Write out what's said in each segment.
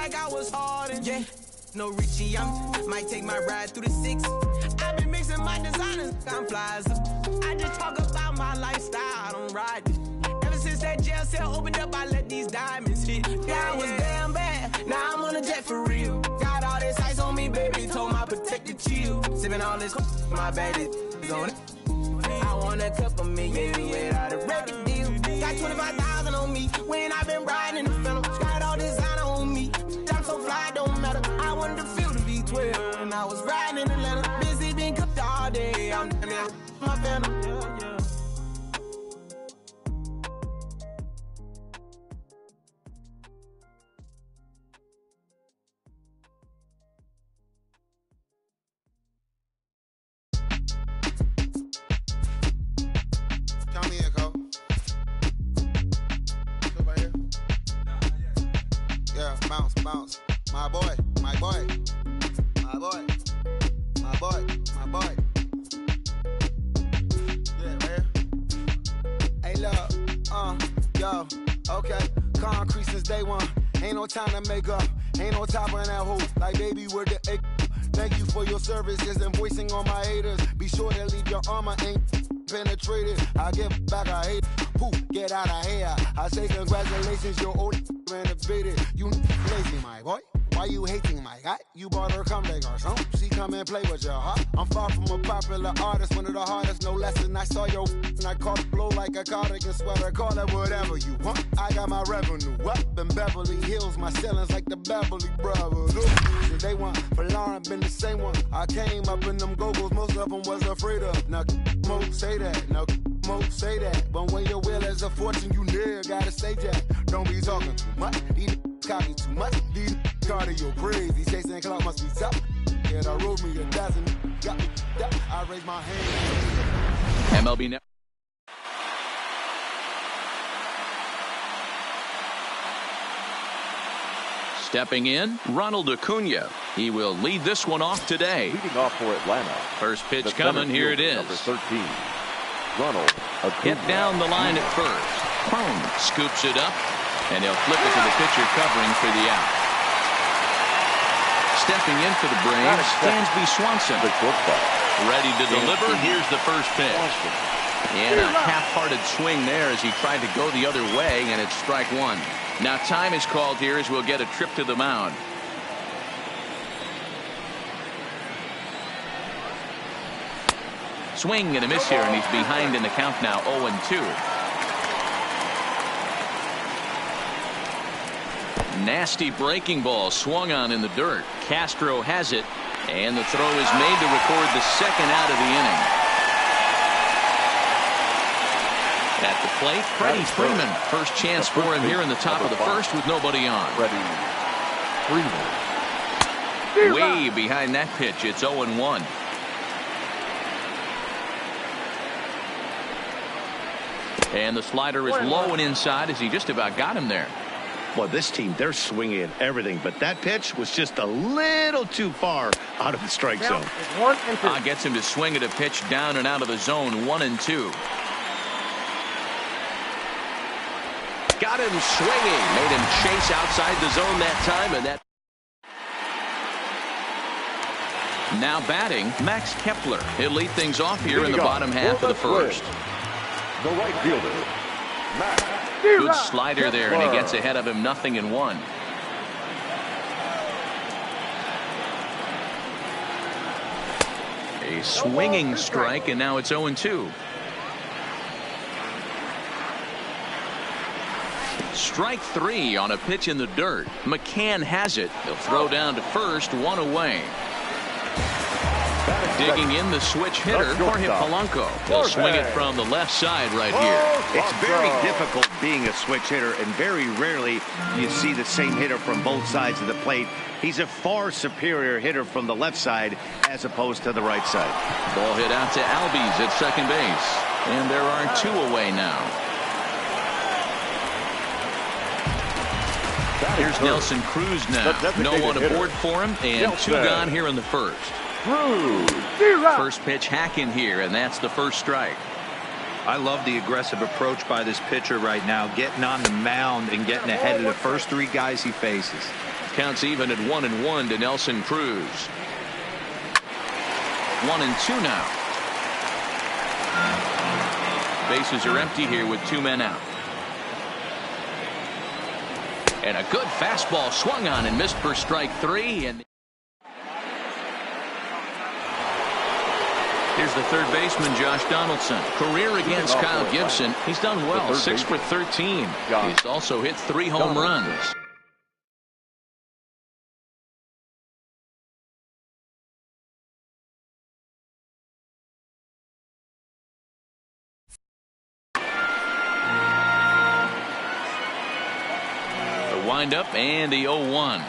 like I was hard and yeah. No Richie, might take my ride through the 6. I've been mixing my designers, I'm flies. I just talk about my lifestyle, I don't ride this. Ever since that jail cell opened up, I let these diamonds hit. Yeah, I was damn bad, now I'm on a jet for real. Got all this ice on me, baby, told my protector chill. Sipping all this, my baby on it. I want a couple million without a record deal. Got 25,000 on me when I've been riding in the Phantom. Got all designer on me, I'm so fly, don't matter. I wanted to feel the V12 when I was riding in Atlanta. Busy being cooked all day, I'm my Phantom. Count me in, Cole. Come right here. Yeah, bounce, bounce. My boy, my boy. My boy. My boy, my boy. Yeah, right here. Hey, look, yo, okay. Concrete since day one. Ain't no time to make up. Ain't no top on that hole. Like, baby, where the egg. Thank you for your services and voicing on my haters. Be sure to leave your armor ain't penetrated. I give back, I hate. Poof, get out of here. I say congratulations, your old renovated. You lazy, my boy. Why you hating, my guy? You bought her comeback or something. She come and play with your heart. I'm far from a popular artist, one of the hardest, no less than I saw your and I caught it blow like a cardigan sweater. Call it whatever you want. I got my revenue up in Beverly Hills. My ceilings like the Beverly Brothers. Look, they want for Lauren, been the same one. I came up in them go-go's, most of them was afraid of. Now, Mo say that. Now, Mo say that. But when your will is a fortune, you never gotta say that. Don't be talking too much. These copy too much. These cardio crazy. Chasing clout must be tough. Yeah, I wrote me a dozen. I raise my hand. MLB now. Stepping in, Ronald Acuna. He will lead this one off today. Leading off for Atlanta. First pitch coming. Here it is. Number 13, Ronald Acuna. Hit down the line at first. Cone scoops it up, and he'll flip it to the pitcher covering for the out. Stepping in for the Braves, Stansby Swanson. Ready to deliver. Here's the first pitch. And a half-hearted swing there as he tried to go the other way, and it's strike one. Now time is called here as we'll get a trip to the mound. Swing and a miss here, and he's behind in the count now, 0-2. Nasty breaking ball swung on in the dirt. Castro has it, and the throw is made to record the second out of the inning. At the plate, Freddie Freeman. First chance for him here in the top of the first with nobody on. Freddie Freeman. Way behind that pitch. It's 0-1. And the slider is low and inside as he just about got him there. Well, this team, they're swinging at everything, but that pitch was just a little too far out of the strike zone. Gets him to swing at a pitch down and out of the zone, 1-2. Got him swinging, made him chase outside the zone that time, and that. Now batting, Max Kepler. He'll lead things off here in the bottom half of the first. The right fielder, Max. Good slider there, and he gets ahead of him, 0-1. A swinging strike, and now it's 0-2. Strike three on a pitch in the dirt. McCann has it. He'll throw down to first, one away. Digging in the switch hitter, Jorge Polanco. He'll swing it from the left side right here. It's very difficult being a switch hitter, and very rarely you see the same hitter from both sides of the plate. He's a far superior hitter from the left side as opposed to the right side. Ball hit out to Albies at second base. And there are two away now. Here's Nelson Cruz now. No one aboard for him, and two gone here in the first. First pitch hack in here, and that's the first strike. I love the aggressive approach by this pitcher right now, getting on the mound and getting ahead of the first three guys he faces. Counts even at 1-1 to Nelson Cruz. 1-2 now. Bases are empty here with 2 men out. And a good fastball swung on and missed for strike 3. And here's the third baseman, Josh Donaldson. Career against Kyle Gibson. He's done well, 6 for 13. He's also hit 3 home runs. Wind up and the 0-1.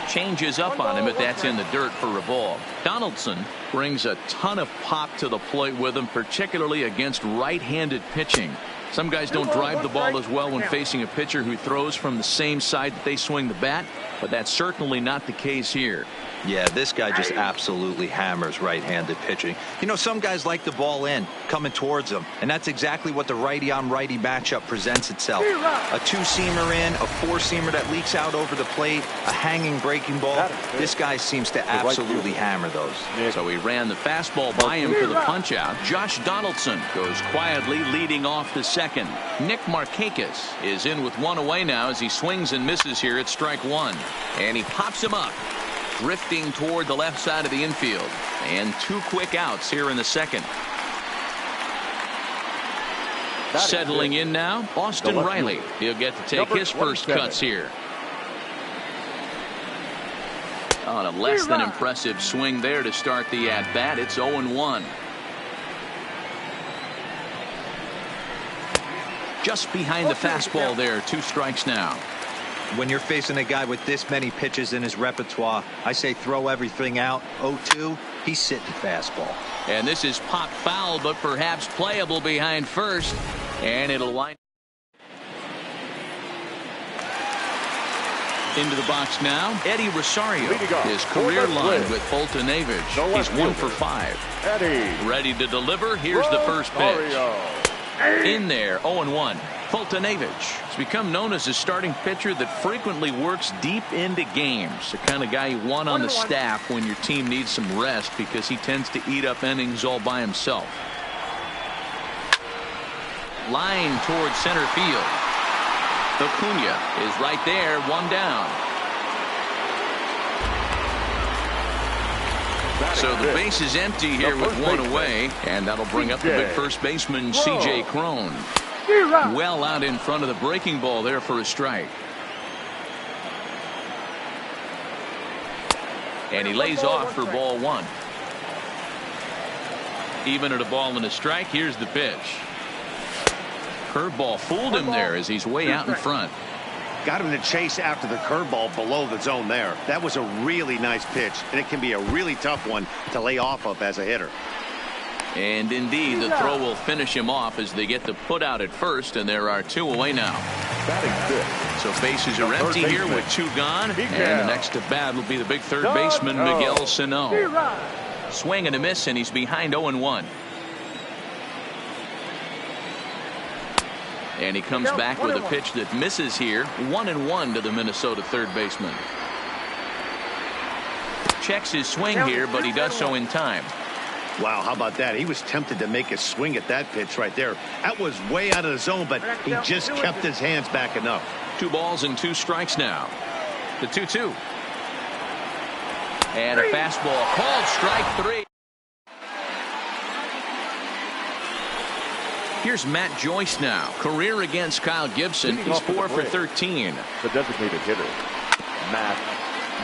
Changes up on him, but that's in the dirt for a ball. Donaldson brings a ton of pop to the plate with him, particularly against right-handed pitching. Some guys don't drive the ball as well when facing a pitcher who throws from the same side that they swing the bat, but that's certainly not the case here. Yeah, this guy just absolutely hammers right-handed pitching. You know, some guys like the ball in, coming towards them, and that's exactly what the righty-on-righty matchup presents itself. A 2-seamer in, a 4-seamer that leaks out over the plate, a hanging breaking ball. This guy seems to absolutely hammer those. So he ran the fastball by him for the punch-out. Josh Donaldson goes quietly leading off the second. Nick Markakis is in with 1 away now as he swings and misses here at strike 1. And he pops him up, drifting toward the left side of the infield. And 2 quick outs here in the second. Settling in now, Austin Riley. He'll get to take his first cuts here. On a less than impressive swing there to start the at-bat. It's 0-1. Just behind the fastball there. 2 strikes now. When you're facing a guy with this many pitches in his repertoire, I say throw everything out. 0-2, he's sitting fastball. And this is popped foul, but perhaps playable behind first. And it'll wind into the box now. Eddie Rosario, his career line with Fultonavich. He's 1 for 5. Eddie. Ready to deliver. Here's the first pitch. In there, 0-1. Fultonavich has become known as a starting pitcher that frequently works deep into games. The kind of guy you want on the staff when your team needs some rest because he tends to eat up innings all by himself. Line towards center field. Acuna is right there, 1 down. So the base is empty here with 1 away, and that'll bring up the big first baseman, C.J. Cron. Well out in front of the breaking ball there for a strike. And he lays off for ball 1. Even at a ball and a strike, here's the pitch. Curveball fooled him there as he's way out in front. Got him to chase after the curveball below the zone there. That was a really nice pitch, and it can be a really tough one to lay off of as a hitter. And indeed, the throw will finish him off as they get the put out at first, and there are 2 away now. So bases are empty here with 2 gone, and the next to bat will be the big third baseman, Miguel Sano. Swing and a miss, and he's behind 0-1. And he comes back with a pitch that misses here. 1-1 to the Minnesota third baseman. Checks his swing here, but he does so in time. Wow, how about that? He was tempted to make a swing at that pitch right there. That was way out of the zone, but he just kept his hands back enough. 2 balls and 2 strikes now. The 2-2. And a fastball called strike 3. Here's Matt Joyce now. Career against Kyle Gibson. He's 4 for 13. The designated hitter, Matt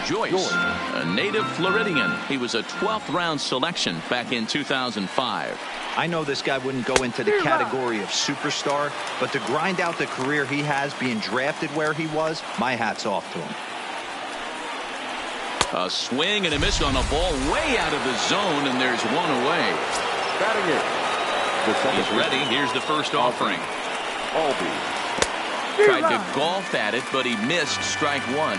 Joyce, a native Floridian. He was a 12th round selection back in 2005. I know this guy wouldn't go into the category of superstar, but to grind out the career he has being drafted where he was, my hat's off to him. A swing and a miss on a ball way out of the zone, and there's 1 away. batting it. He's ready. Here's the first offering. Tried to golf at it, but he missed strike 1.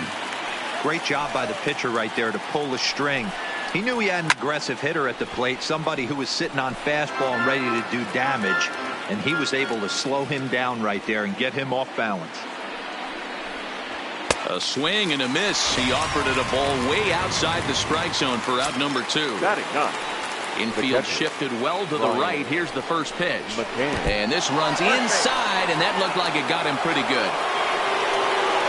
Great job by the pitcher right there to pull the string. He knew he had an aggressive hitter at the plate, somebody who was sitting on fastball and ready to do damage, and he was able to slow him down right there and get him off balance. A swing and a miss. He offered it a ball way outside the strike zone for out number 2. Batting ninth. Infield shifted well to the right. Here's the first pitch. And this runs inside, and that looked like it got him pretty good.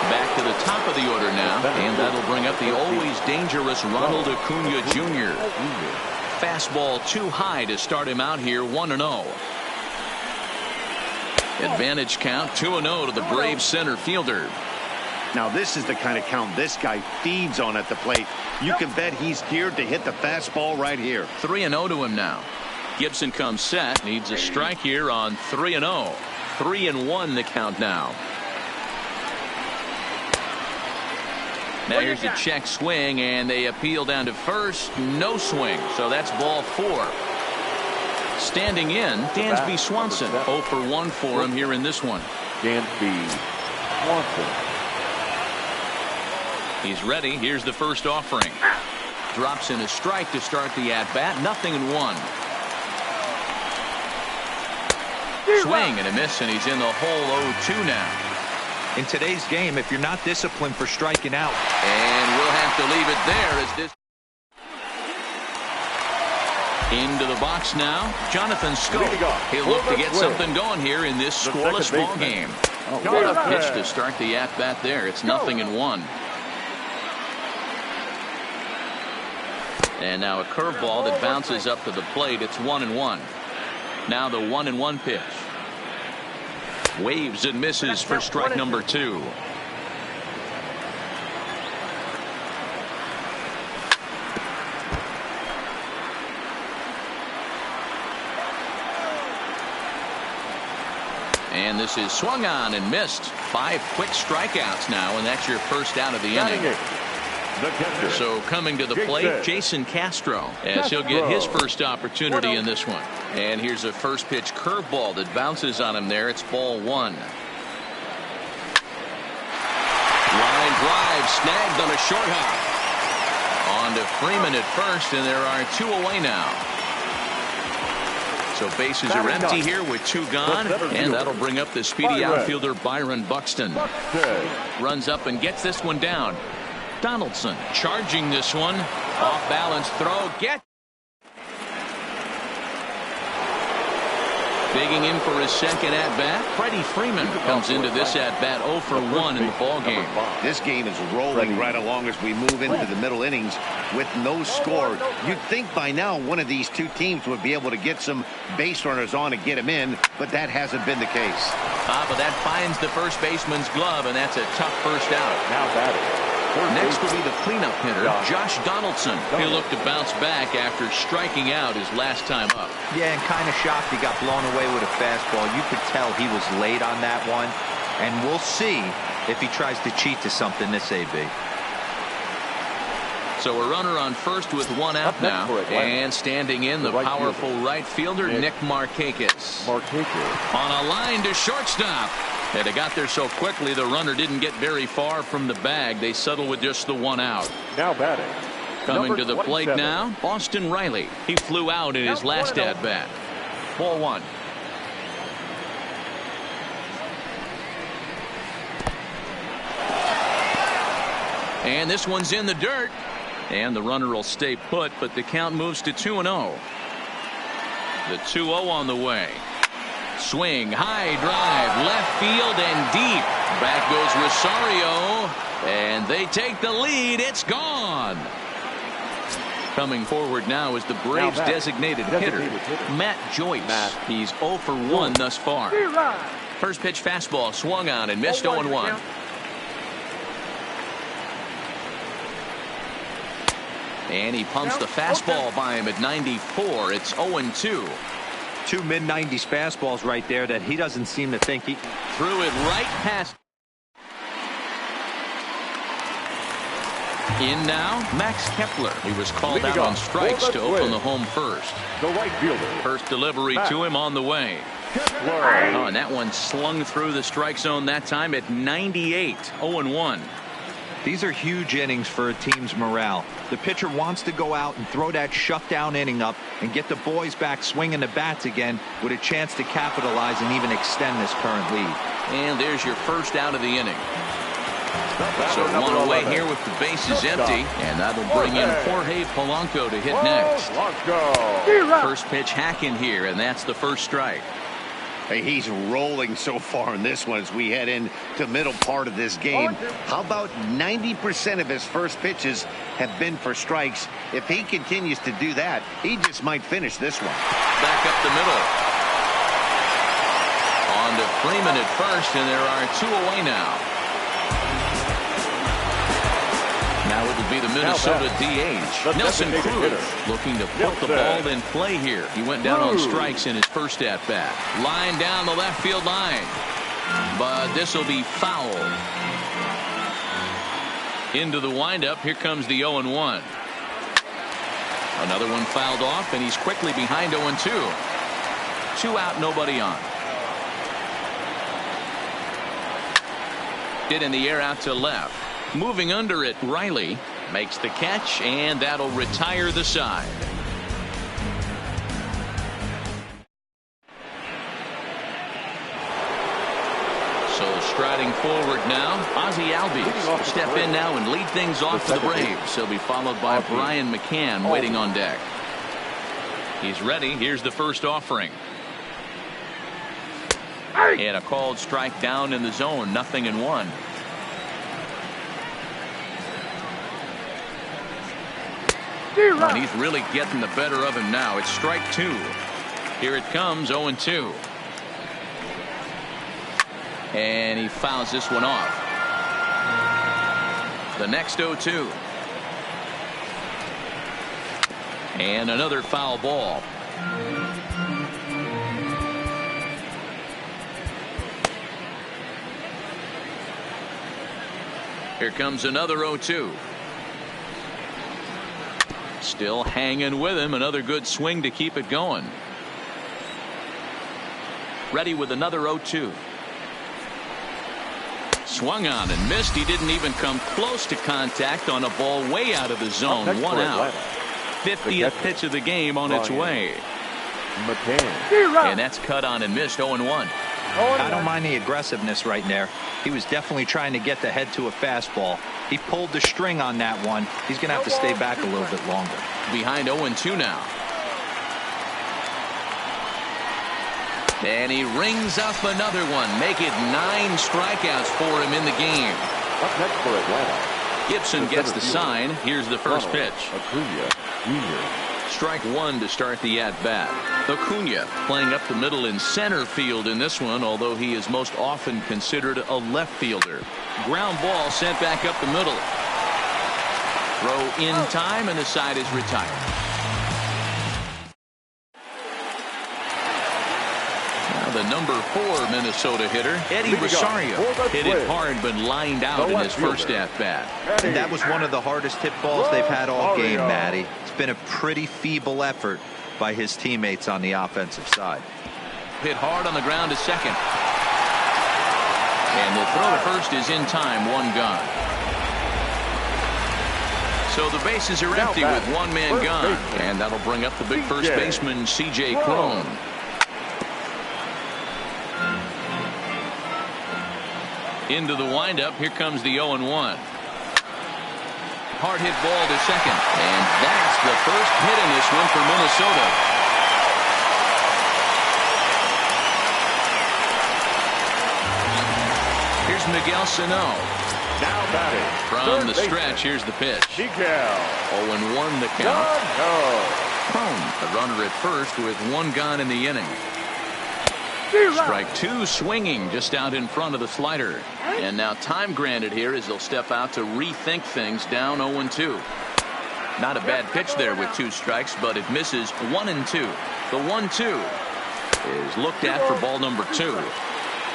Back to the top of the order now, and that'll bring up the always dangerous Ronald Acuna Jr. Fastball too high to start him out here, 1-0. Advantage count, 2-0 to the Braves center fielder. Now this is the kind of count this guy feeds on at the plate. You can bet he's geared to hit the fastball right here. 3-0 to him now. Gibson comes set, needs a strike here on 3-0. 3-1 the count now. Now here's a check swing, and they appeal down to first. No swing, so that's ball 4. Standing in, Dansby Swanson. 0 for 1 for him here in this one. Dansby Swanson. He's ready. Here's the first offering. Drops in a strike to start the at-bat. 0-1. Swing and a miss, and he's in the hole 0-2 now. In today's game, if you're not disciplined for striking out. And we'll have to leave it there as this. Into the box now, Jonathan Scope. He'll look to get something going here in this scoreless ball game. What a pitch to start the at-bat there. It's 0-1. And now a curveball that bounces up to the plate. It's 1-1. Now the 1-1 pitch. Waves and misses for strike number 2. And this is swung on and missed. 5 quick strikeouts now, and that's your first out of the inning. So coming to the plate, Jason Castro, as he'll get his first opportunity in this one. And here's a first pitch curveball that bounces on him there. It's ball 1. Line drive snagged on a short hop. On to Freeman at first, and there are 2 away now. So bases are empty here with 2 gone, and that'll bring up the speedy outfielder Byron Buxton. Runs up and gets this one down. Donaldson charging this one. Off balance throw. Digging in for his second at-bat. Freddie Freeman comes into this at-bat 0 for 1 in the ball game. This game is rolling right along as we move into the middle innings with no score. You'd think by now one of these 2 teams would be able to get some base runners on and get them in, but that hasn't been the case. But that finds the first baseman's glove, and that's a tough first out. Now batting. Next will be the cleanup hitter, Josh Donaldson. He'll look to bounce back after striking out his last time up. Yeah, and kind of shocked he got blown away with a fastball. You could tell he was late on that one. And we'll see if he tries to cheat to something this AB. So a runner on first with 1 out now. And standing in, the powerful right fielder, Nick Markakis. On a line to shortstop. And they got there so quickly the runner didn't get very far from the bag. They settle with just the 1 out. Now batting. Coming to the plate now, Austin Riley. He flew out in his last at-bat. Ball 1. And this one's in the dirt. And the runner will stay put, but the count moves to 2-0. The 2-0 on the way. Swing, high drive, left field and deep. Back goes Rosario, and they take the lead. It's gone. Coming forward now is the Braves' designated hitter, Matt Joyce. He's 0 for 1 thus far. First pitch fastball swung on and missed 0-1. And he pumps the fastball by him at 94. It's 0-2. 2 mid-90s fastballs right there that he doesn't seem to think he threw it right past. In now, Max Kepler. He was called out on strikes to open the home first. The right fielder. First delivery to him on the way. Oh, and that one slung through the strike zone that time at 98. 0-1. These are huge innings for a team's morale. The pitcher wants to go out and throw that shutdown inning up and get the boys back swinging the bats again with a chance to capitalize and even extend this current lead. And there's your first out of the inning. So one away here with the bases empty, and that'll bring in Jorge Polanco to hit next. First pitch hacking here, and that's the first strike. Hey, he's rolling so far in this one as we head into the middle part of this game. How about 90% of his first pitches have been for strikes? If he continues to do that, he just might finish this one. Back up the middle. On to Freeman at first, and there are two away now. Now it'll be the Minnesota DH, Nelson Cruz, looking to put the ball in play here. He went down on strikes in his first at-bat. Line down the left field line. But this will be foul. Into the windup. Here comes the 0-1. Another one fouled off, and he's quickly behind 0-2. 2 out, nobody on. Hit in the air out to left. Moving under it, Riley makes the catch, and that'll retire the side. So striding forward now, Ozzie Albies will step in now and lead things off for the Braves. He'll be followed by Brian McCann waiting on deck. He's ready. Here's the first offering. And a called strike down in the zone, 0-1. And he's really getting the better of him now. It's strike 2. Here it comes, 0-2. And he fouls this one off. The next 0-2. And another foul ball. Here comes another 0-2. Still hanging with him. Another good swing to keep it going. Ready with another 0-2. Swung on and missed. He didn't even come close to contact on a ball way out of the zone. 1 out. 50th pitch of the game on its way. And that's cut on and missed. 0-1. I don't mind the aggressiveness right there. He was definitely trying to get the head to a fastball. He pulled the string on that one. He's going to have to stay back a little bit longer. Behind 0-2 now. And he rings up another one. Make it 9 strikeouts for him in the game. Up next for Atlanta, Gibson gets the sign. Here's the first pitch. Acuna Jr. Strike 1 to start the at-bat. Acuna playing up the middle in center field in this one, although he is most often considered a left fielder. Ground ball sent back up the middle. Throw in time, and the side is retired. Now the number 4 Minnesota hitter, Eddie Rosario, hit it hard but lined out in his first at-bat. And that was one of the hardest hit balls they've had all game, Matty. It's been a pretty feeble effort by his teammates on the offensive side. Hit hard on the ground to second. And the throw to first is in time. 1 gone. So the bases are empty with 1 man gone. And that'll bring up the big first baseman, C.J. Cron. Into the windup. Here comes the 0-1. Hard hit ball to second. And that's the first hit in this one for Minnesota. Here's Miguel Sano. Now batting. From the stretch, here's the pitch. 0-1 the count. Cron, the runner at first with 1 gone in the inning. Strike 2, swinging just out in front of the slider. And now time granted here as they'll step out to rethink things, down 0-2. Not a bad pitch there with 2 strikes, but it misses 1-2. The 1-2 is looked at for ball number 2.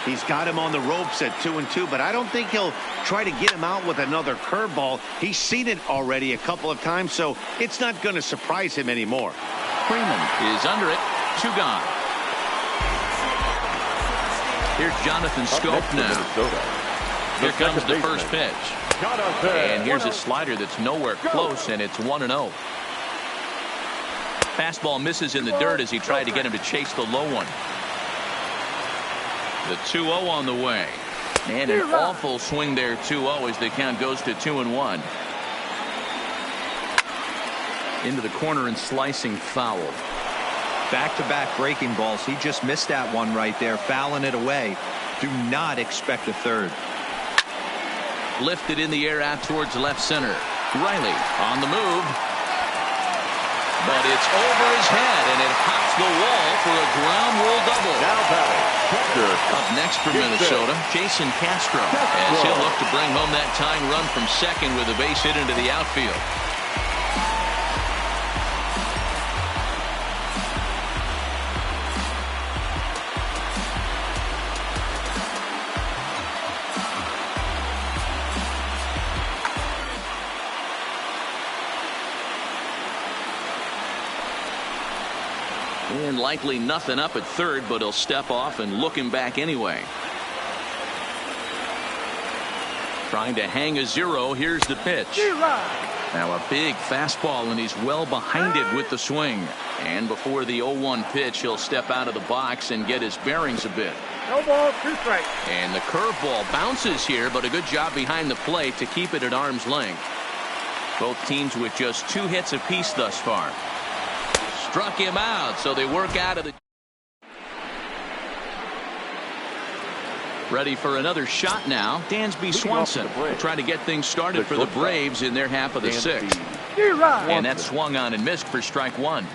He's got him on the ropes at 2-2, but I don't think he'll try to get him out with another curveball. He's seen it already a couple of times, so it's not going to surprise him anymore. Freeman is under it. 2 gone. Here's Jonathan Scope now. Here comes the first pitch. And here's a slider that's nowhere close, and it's 1-0. Fastball misses in the dirt as he tried to get him to chase the low one. The 2-0 on the way. And an awful swing there, 2-0, as the count goes to 2-1. Into the corner and slicing foul. Back-to-back breaking balls. He just missed that one right there, fouling it away. Do not expect a third. Lifted in the air out towards left center. Riley on the move. But it's over his head, and it hops the wall for a ground rule double. Now batting, catcher. Up next for Minnesota, Jason Castro, as he'll look to bring home that tying run from second with a base hit into the outfield. And likely nothing up at third, but he'll step off and look him back anyway. Trying to hang a 0. Here's the pitch. Now a big fastball, and he's well behind it with the swing. And before the 0-1 pitch, he'll step out of the box and get his bearings a bit. No ball, 2 strikes. And the curveball bounces here, but a good job behind the plate to keep it at arm's length. Both teams with just 2 hits apiece thus far. Struck him out, so they work out of the... Ready for another shot now. Dansby Swanson will try to get things started for the Braves in their half of the 6th. And that swung on and missed for strike 1.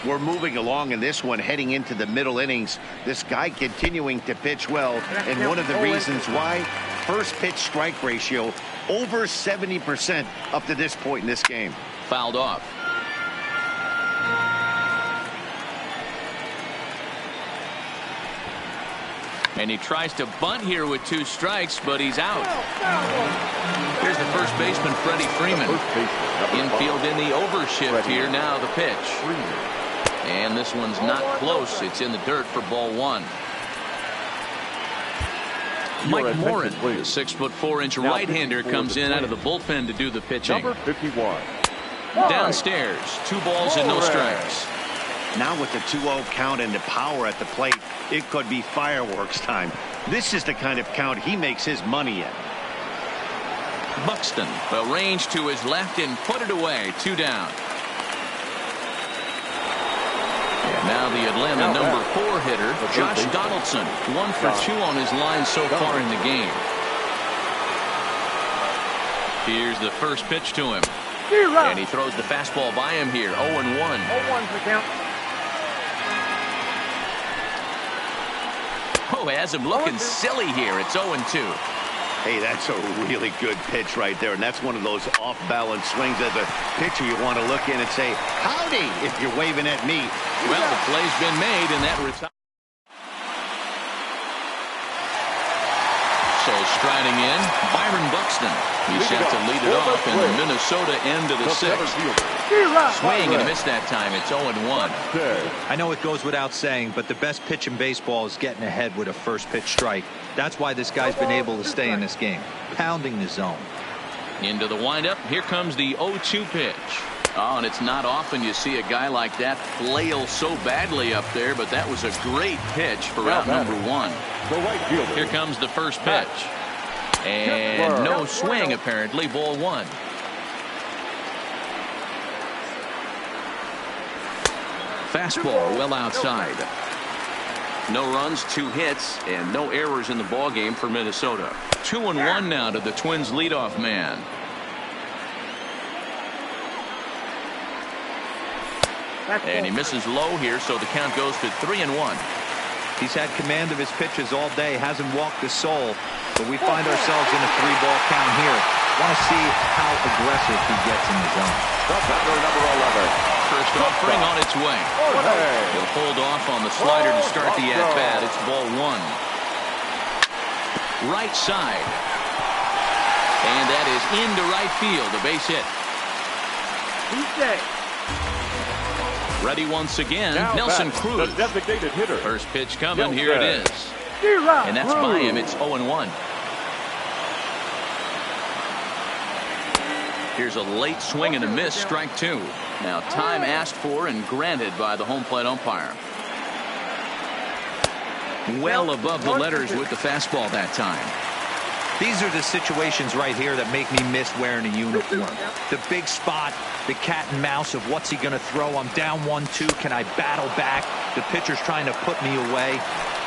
We're moving along in this one, heading into the middle innings. This guy continuing to pitch well, and one of the reasons why, first pitch strike ratio over 70% up to this point in this game. Fouled off. And he tries to bunt here with 2 strikes, but he's out. Here's the first baseman, Freddie Freeman. Infield in the overshift here. Now the pitch. And this one's not close. It's in the dirt for ball 1. Mike Morin, the 6'4" right-hander, comes in out of the bullpen to do the pitching. Number 51. Downstairs, 2 balls and no strikes. Now with the 2-0 count and the power at the plate, it could be fireworks time. This is the kind of count he makes his money in. Buxton, the range to his left and put it away. 2 down. And now the Atlanta number 4 hitter, Josh Donaldson, 1 for 2 on his line so far in the game. Here's the first pitch to him. And he throws the fastball by him here. 0-1. 0-1's the count. Oh, has him looking silly here. It's 0-2. Hey, that's a really good pitch right there, and that's one of those off-balance swings. As a pitcher, you want to look in and say, howdy, if you're waving at me. Well, the play's been made, and that retires. So striding in, Byron Buxton. He's set to lead it off in the Minnesota end of the 6th. Swing and a miss that time. It's 0-1. I know it goes without saying, but the best pitch in baseball is getting ahead with a first pitch strike. That's why this guy's been able to stay in this game, pounding the zone. Into the windup. Here comes the 0-2 pitch. Oh, and it's not often you see a guy like that flail so badly up there, but that was a great pitch for out number 1. Here comes the first pitch. And no swing, apparently. Ball 1. Fastball well outside. No runs, 2 hits, and no errors in the ball game for Minnesota. 2-1 now to the Twins' leadoff man. And he misses low here, so the count goes to 3-1. He's had command of his pitches all day, hasn't walked a soul, but we find ourselves in a 3-ball count here. Want to see how aggressive he gets in the zone. The batter, number 11. First offering on its way. He'll hold off on the slider to start the at-bat. It's ball 1. Right side. And that is into right field. A base hit. Ready once again, Now Nelson back, Cruz. the designated hitter. First pitch coming. Here it is. And that's by him. It's 0-1. Here's a late swing and a miss. Strike 2. Now time asked for and granted by the home plate umpire. Well above the letters with the fastball that time. These are the situations right here that make me miss wearing a uniform. The big spot, the cat and mouse of what's he going to throw. I'm down 1-2. Can I battle back? The pitcher's trying to put me away.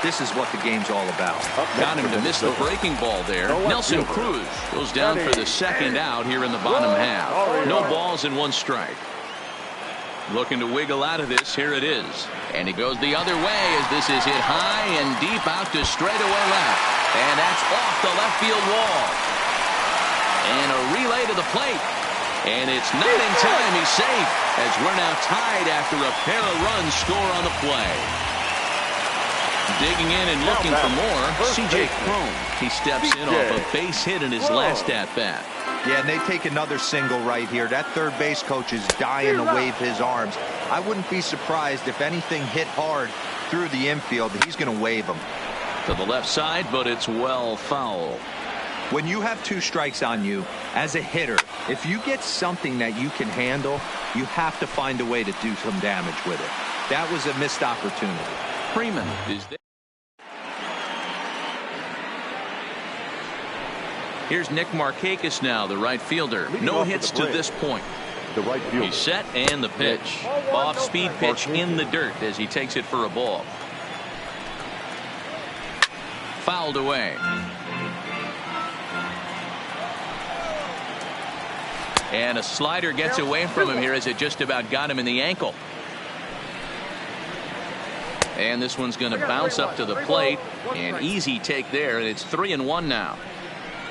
This is what the game's all about. Got him to miss the breaking ball there. Nelson Cruz goes down for the second out here in the bottom half. No balls and 1 strike. Looking to wiggle out of this. Here it is. And he goes the other way as this is hit high and deep out to straightaway left. And that's off the left field wall. And a relay to the plate. And it's not in time. He's safe as we're now tied after a pair of runs score on the play. Digging in and looking for more, C.J. Cron. He steps in off a base hit in his last at-bat. Yeah, and they take another single right here. That third base coach is dying to wave his arms. I wouldn't be surprised if anything hit hard through the infield. He's going to wave them. To the left side, but it's well foul. When you have 2 strikes on you, as a hitter, if you get something that you can handle, you have to find a way to do some damage with it. That was a missed opportunity. Freeman is there. Here's Nick Markakis now, the right fielder. No hits to this point. The right fielder. He's set and the pitch. Off-speed pitch in the dirt as he takes it for a ball. Fouled away. And a slider gets away from him here as it just about got him in the ankle. And this one's going to bounce up to the plate. An easy take there, and it's 3-1 now.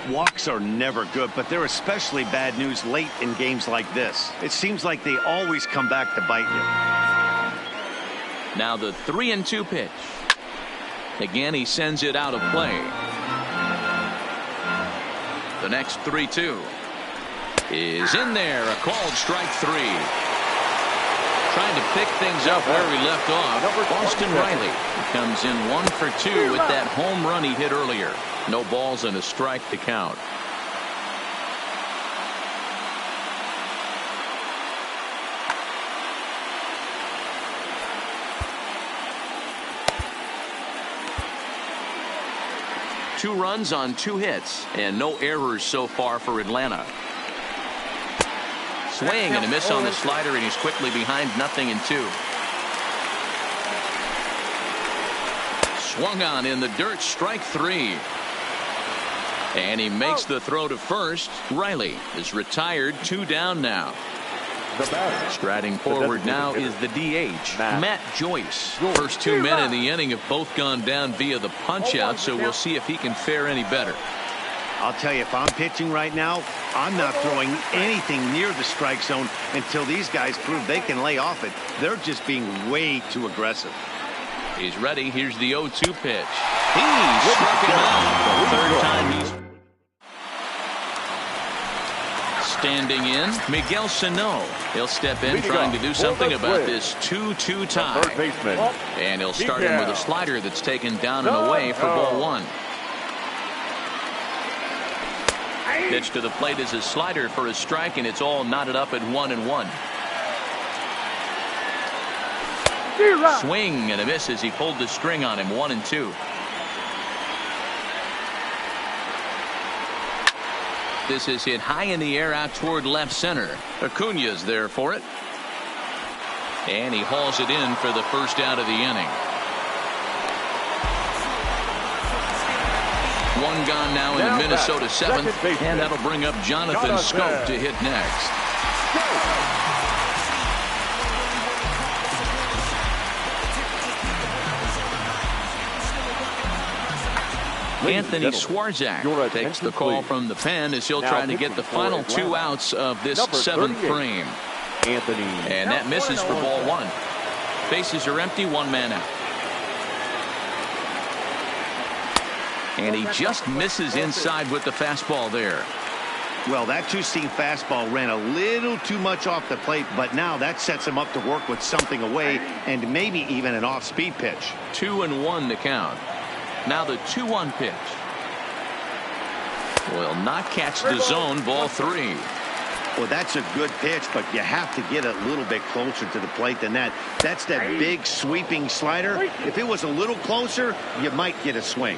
Walks are never good, but they're especially bad news late in games like this. It seems like they always come back to bite you. Now the 3-2 pitch. Again, he sends it out of play. The next 3-2 is in there. A called strike 3. Trying to pick things up where we left off. Austin Riley comes in 1 for 2 with that home run he hit earlier. No balls and a strike to count. Two runs on 2 hits and no errors so far for Atlanta. Swing and a miss on the slider, and he's quickly behind 0-2. Swung on in the dirt, strike 3. And he makes the throw to first. Riley is retired, 2 down now. Striding forward now is the DH, Matt Joyce. First 2 men in the inning have both gone down via the punch-out, so we'll see if he can fare any better. I'll tell you, if I'm pitching right now, I'm not throwing anything near the strike zone until these guys prove they can lay off it. They're just being way too aggressive. He's ready. Here's the 0-2 pitch. He struck him out. The third time he's standing in. Miguel Sano. He'll step in trying to do something about this 2-2 tie. And he'll start in with a slider that's taken down and away for ball 1. Pitch to the plate is a slider for a strike, and it's all knotted up at 1-1. Swing and a miss as he pulled the string on him. 1-2. This is hit high in the air out toward left center. Acuna's there for it. And he hauls it in for the first out of the inning. 1 gone now in the Minnesota 7th. And that'll bring up Jonathan Schoop to hit next. Anthony Swarzak takes the call from the pen as he'll try to get the final 2 outs of this 7th frame. And that misses for ball 1. Bases are empty, 1 man out. And he just misses inside with the fastball there. Well, that 2-seam fastball ran a little too much off the plate, but now that sets him up to work with something away and maybe even an off-speed pitch. 2-1 to count. Now the 2-1 pitch. Will not catch the zone, ball 3. Well, that's a good pitch, but you have to get a little bit closer to the plate than that. That's that big sweeping slider. If it was a little closer, you might get a swing.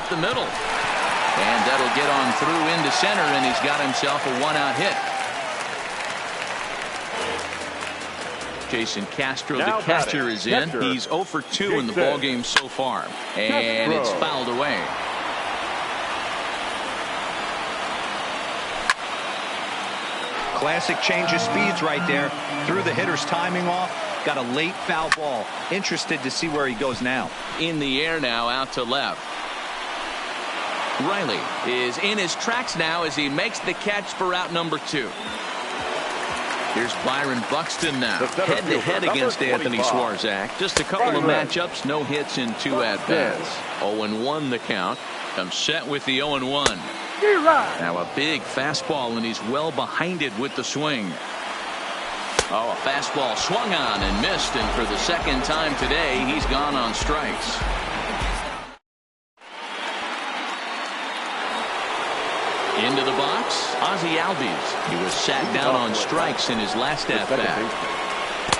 up the middle. And that'll get on through into center, and he's got himself a one-out hit. Jason Castro, the catcher, is in. He's 0 for 2 in the ballgame so far. And it's fouled away. Classic change of speeds right there. Threw the hitter's timing off. Got a late foul ball. Interested to see where he goes now. In the air now, out to left. Riley is in his tracks now as he makes the catch for out number 2. Here's Byron Buxton now, head-to-head against Anthony Swarzak. Just a couple of matchups, no hits in 2 at-bats. 0-1 the count. Comes set with the 0-1. Now a big fastball, and he's well behind it with the swing. Oh, a fastball swung on and missed, and for the second time today, he's gone on strikes. Into the box, Ozzie Albies. He was sat down on strikes in his last at-bat.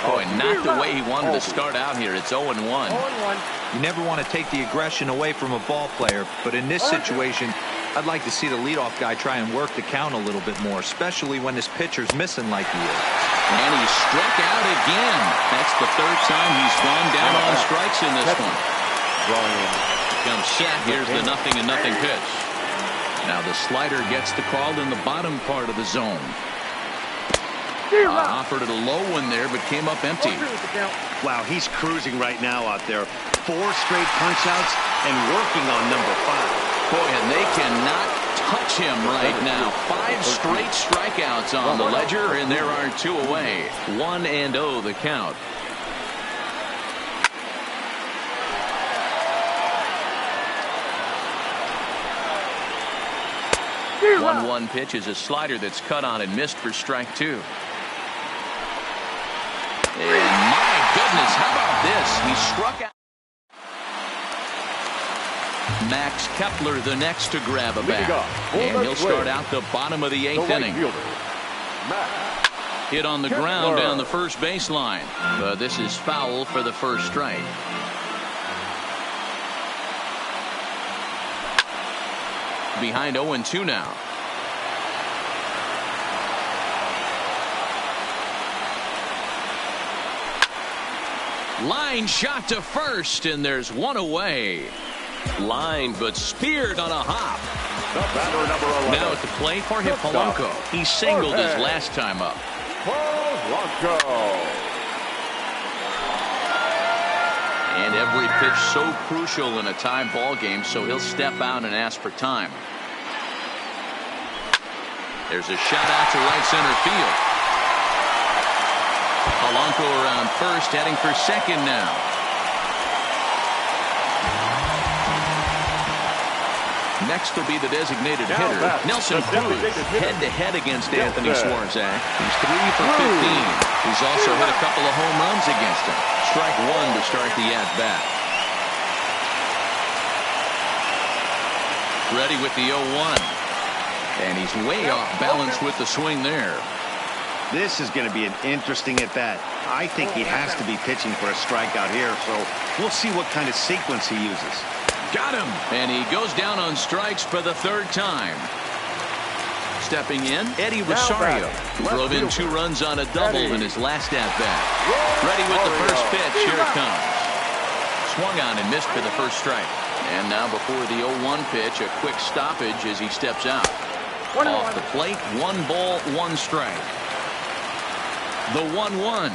Boy, not the way he wanted to start out here. It's 0-1. You never want to take the aggression away from a ball player, but in this situation, I'd like to see the leadoff guy try and work the count a little bit more, especially when this pitcher's missing like he is. And he struck out again. That's the third time he's gone down on strikes in this one. Comes set. Here's the 0-0 pitch. Now the slider gets the call in the bottom part of the zone. Offered it a low one there, but came up empty. Wow, he's cruising right now out there. 4 straight punch-outs and working on number 5. Boy, and they cannot touch him right now. 5 straight strikeouts on the ledger, and there are 2 away. 1-0 the count. The 1-1 pitch is a slider that's cut on and missed for strike 2. And my goodness, how about this? He struck out. Max Kepler the next to grab a bat. And he'll start out the bottom of the 8th inning. Hit on the ground down the first baseline. But this is foul for the first strike. Behind 0-2 now. Line shot to first, and there's 1 away. Line, but speared on a hop. Now at the plate for Polanco. He singled his last time up. And every pitch so crucial in a tie ball game, so he'll step out and ask for time. There's a shot out to right center field. Polanco around first, heading for second now. Next will be the designated hitter, Nelson Cruz, head-to-head against Anthony Swarzak. He's 3 for 15. He's also hit a couple of home runs against him. Strike 1 to start the at-bat. Ready with the 0-1. And he's way off balance with the swing there. This is going to be an interesting at-bat. I think he has to be pitching for a strikeout here, so we'll see what kind of sequence he uses. Got him. And he goes down on strikes for the 3rd time. Stepping in, Eddie Rosario, who drove in 2 runs on a double in his last at-bat. Ready with the first pitch. Here it comes. Swung on and missed for the first strike. And now before the 0-1 pitch, a quick stoppage as he steps out. Off the plate, 1 ball, 1 strike. The 1-1.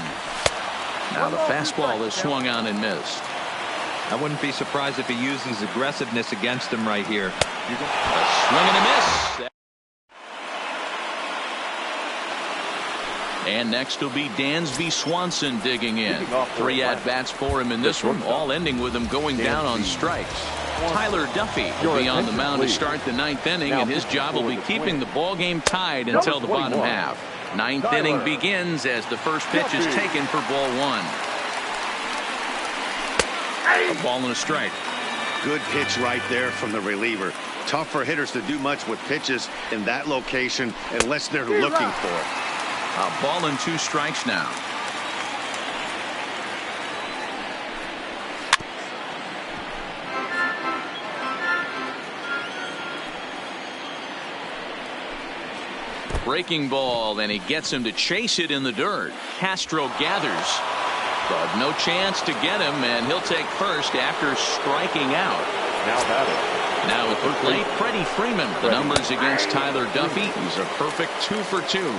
Now the fastball is swung on and missed. I wouldn't be surprised if he uses aggressiveness against him right here. A swing and a miss. And next will be Dansby Swanson digging in. 3 at-bats for him in this one, all ending with him going down on strikes. Tyler Duffy will be on the mound to start the 9th inning, and his job will be keeping the ball game tied until the bottom half. 9th inning begins as the first pitch is taken for ball 1. A ball and a strike. Good pitch right there from the reliever. Tough for hitters to do much with pitches in that location unless they're looking for it. A ball and 2 strikes now. Breaking ball, and he gets him to chase it in the dirt. Castro gathers, but no chance to get him, and he'll take first after striking out. Now at the plate, Freddie Freeman. The numbers against Tyler Duffy. He's a perfect 2 for 2.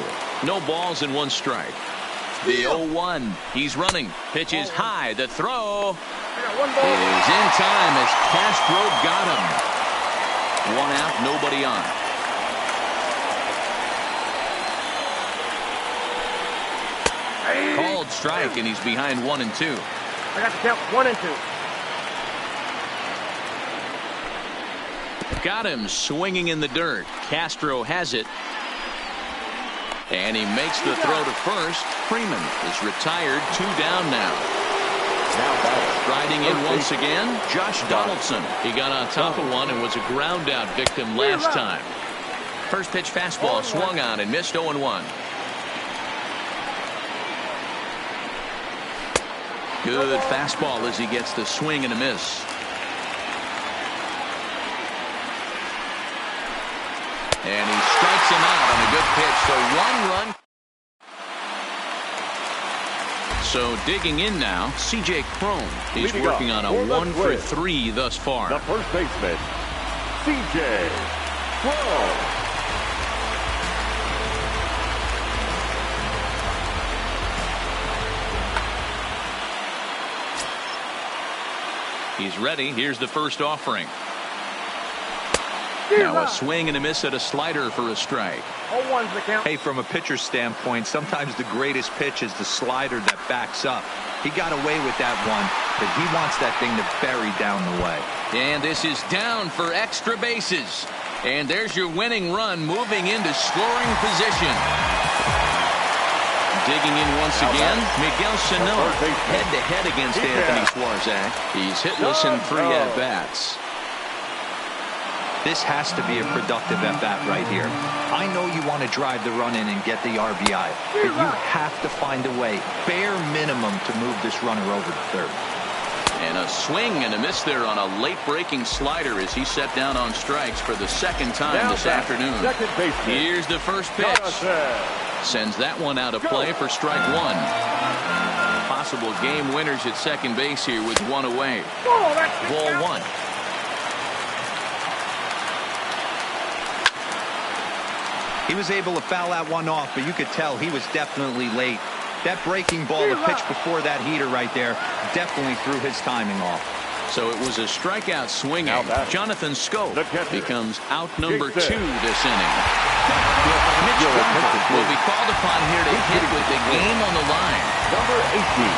No balls and 1 strike. The 0-1. He's running. Pitch is high. The throw is in time as Castro got him. 1 out, nobody on. Called strike, and he's behind 1 and 2. I got the count 1 and 2. Got him swinging in the dirt. Castro has it. And he makes the throw to first. Freeman is retired. 2 down now. Riding in once again, Josh Donaldson. He got on top of one and was a ground out victim last time. First pitch fastball swung on and missed. 0-1. Good fastball as he gets the swing and a miss. And he strikes him out on a good pitch. So 1 run. So digging in now, C.J. Cron. He's working on a 1 for 3 thus far. The first baseman, C.J. Cron. He's ready. Here's the first offering. Now a swing and a miss at a slider for a strike. 0-1's the count. Hey, from a pitcher's standpoint, sometimes the greatest pitch is the slider that backs up. He got away with that one, but he wants that thing to bury down the way. And this is down for extra bases. And there's your winning run, moving into scoring position. Digging in once again, Miguel Sano, head-to-head against Anthony Swarzak. He's hitless in 3 at-bats. This has to be a productive at-bat right here. I know you want to drive the run in and get the RBI, but you have to find a way, bare minimum, to move this runner over to third. And a swing and a miss there on a late-breaking slider as he set down on strikes for the 2nd time this afternoon. Here's the first pitch. Sends that one out of play for strike 1. Possible game winners at second base here with 1 away. Ball 1. He was able to foul that one off, but you could tell he was definitely late. That breaking ball, the pitch before that heater right there, definitely threw his timing off. So it was a strikeout swinging. Jonathan Scope becomes out number 2 this inning. Mitch Garver will be called upon here to hit with the game on the line. Number 18.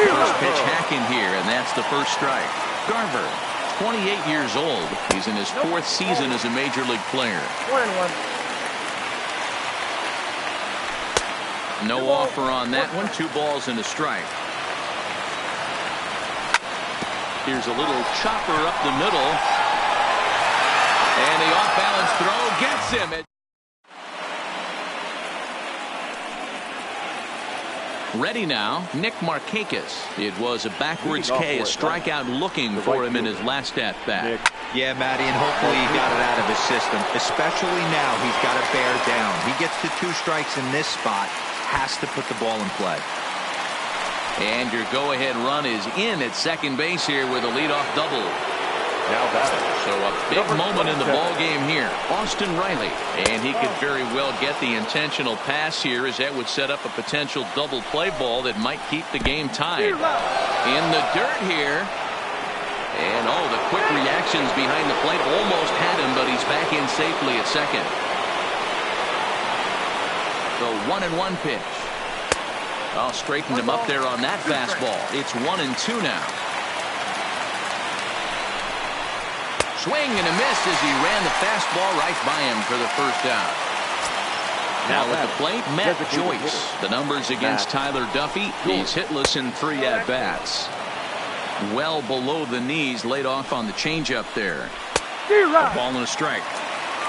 First pitch hacking here, and that's the first strike. Garver, 28 years old. He's in his 4th season as a major league player. 1-1. No offer on that one. 2 balls and a strike. Here's a little chopper up the middle. And the off-balance throw gets him. Ready now, Nick Markakis. It was a backwards K, a strikeout looking for him in his last at-bat. Yeah, Matty, and hopefully he got it out of his system. Especially now, he's got to bear down. He gets to 2 strikes in this spot, has to put the ball in play. And your go-ahead run is in at second base here with a leadoff double. So a big moment in the ball game here. Austin Riley, and he could very well get the intentional pass here, as that would set up a potential double play ball that might keep the game tied. In the dirt here, and the quick reactions behind the plate almost had him, but he's back in safely at second. The 1-1 pitch. Straightened him up there on that fastball. It's 1-2 now. Swing and a miss as he ran the fastball right by him for the first out. Now at the plate, Matt Joyce. The numbers against Tyler Duffy. He's hitless in 3 at-bats. Well below the knees, laid off on the changeup there. A ball and a strike.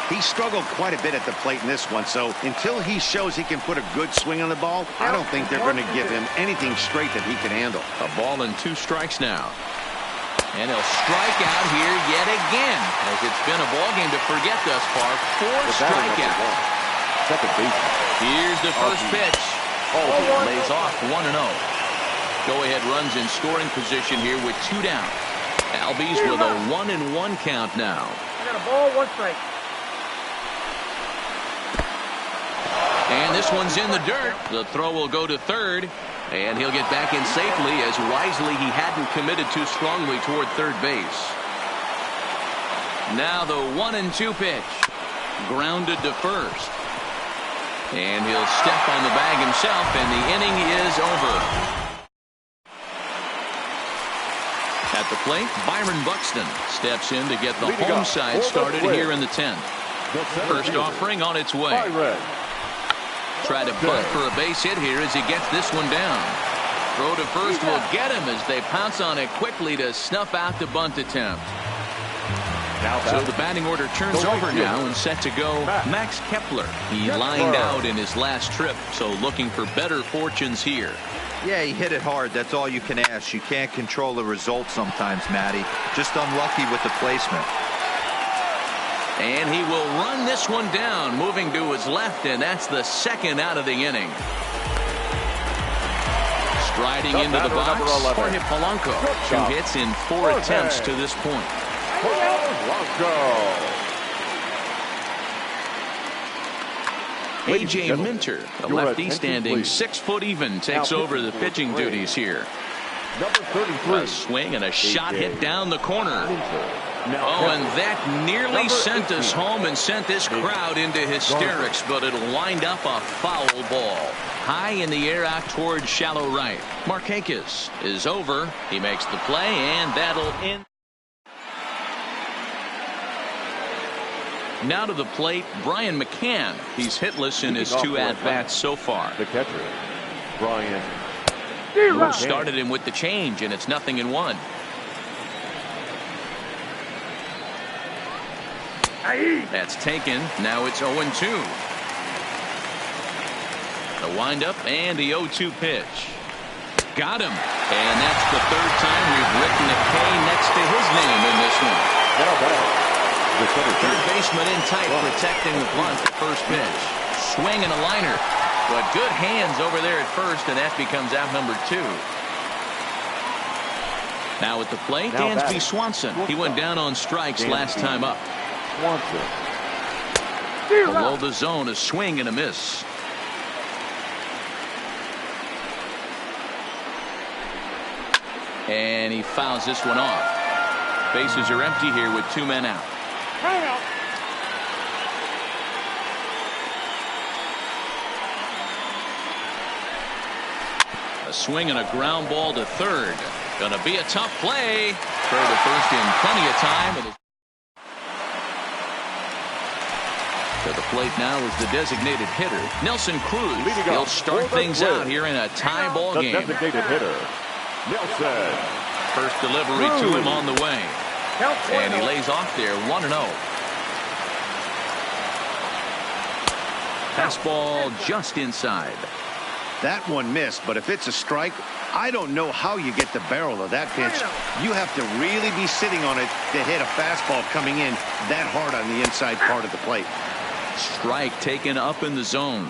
He struggled quite a bit at the plate in this one, so until he shows he can put a good swing on the ball, I don't think they're going to give him anything straight that he can handle. A ball and 2 strikes now. And he'll strike out here yet again, as it's been a ball game to forget thus far. 4 strikeouts. Second base. Here's the first pitch. Lays off 1-0. Go-ahead runs in scoring position here with 2 down. Albies with a 1-1 count now. I got a ball, 1 strike. And this one's in the dirt. The throw will go to third. And he'll get back in safely, as wisely he hadn't committed too strongly toward third base. Now the 1-2 pitch. Grounded to first. And he'll step on the bag himself, and the inning is over. At the plate, Byron Buxton steps in to get the home side started here in the 10th. First offering on its way. Try to bunt for a base hit here as he gets this one down. Throw to first will get him as they pounce on it quickly to snuff out the bunt attempt. So the batting order turns over now and set to go Max Kepler. He lined out in his last trip, so looking for better fortunes here. Yeah, he hit it hard. That's all you can ask. You can't control the result sometimes, Matty. Just unlucky with the placement. And he will run this one down, moving to his left, and that's the second out of the inning. Striding into the box, Jorge Polanco. 2 hits in 4 attempts to this point. A.J. Minter, the lefty standing 6 foot even, takes over the pitching duties here. A swing and a shot hit down the corner. Oh, and that nearly sent us home and sent this crowd into hysterics, but it'll wind up a foul ball. High in the air out towards shallow right. Markakis is over. He makes the play, and that'll end. Now to the plate, Brian McCann. He's hitless in his 2 at-bats so far. The catcher, Brian. Started him with the change, and it's 0-1. That's taken. Now it's 0-2. The windup and the 0-2 pitch. Got him. And that's the 3rd time we've written a K next to his name in this one. Third baseman in tight, protecting the bunt. The first pitch. Swing and a liner. But good hands over there at first, and that becomes out number 2. Now at the plate, Dansby Swanson. He went down on strikes last time up. Below the zone, a swing and a miss. And he fouls this one off. Bases are empty here with 2 men out. A swing and a ground ball to third. Gonna be a tough play. Throw to first in plenty of time. To the plate now is the designated hitter, Nelson Cruz. He'll start things out here in a tie ball game. The designated hitter, Nelson. First delivery to him on the way. And he lays off there, 1-0. Fastball just inside. That one missed, but if it's a strike, I don't know how you get the barrel of that pitch. You have to really be sitting on it to hit a fastball coming in that hard on the inside part of the plate. Strike taken up in the zone.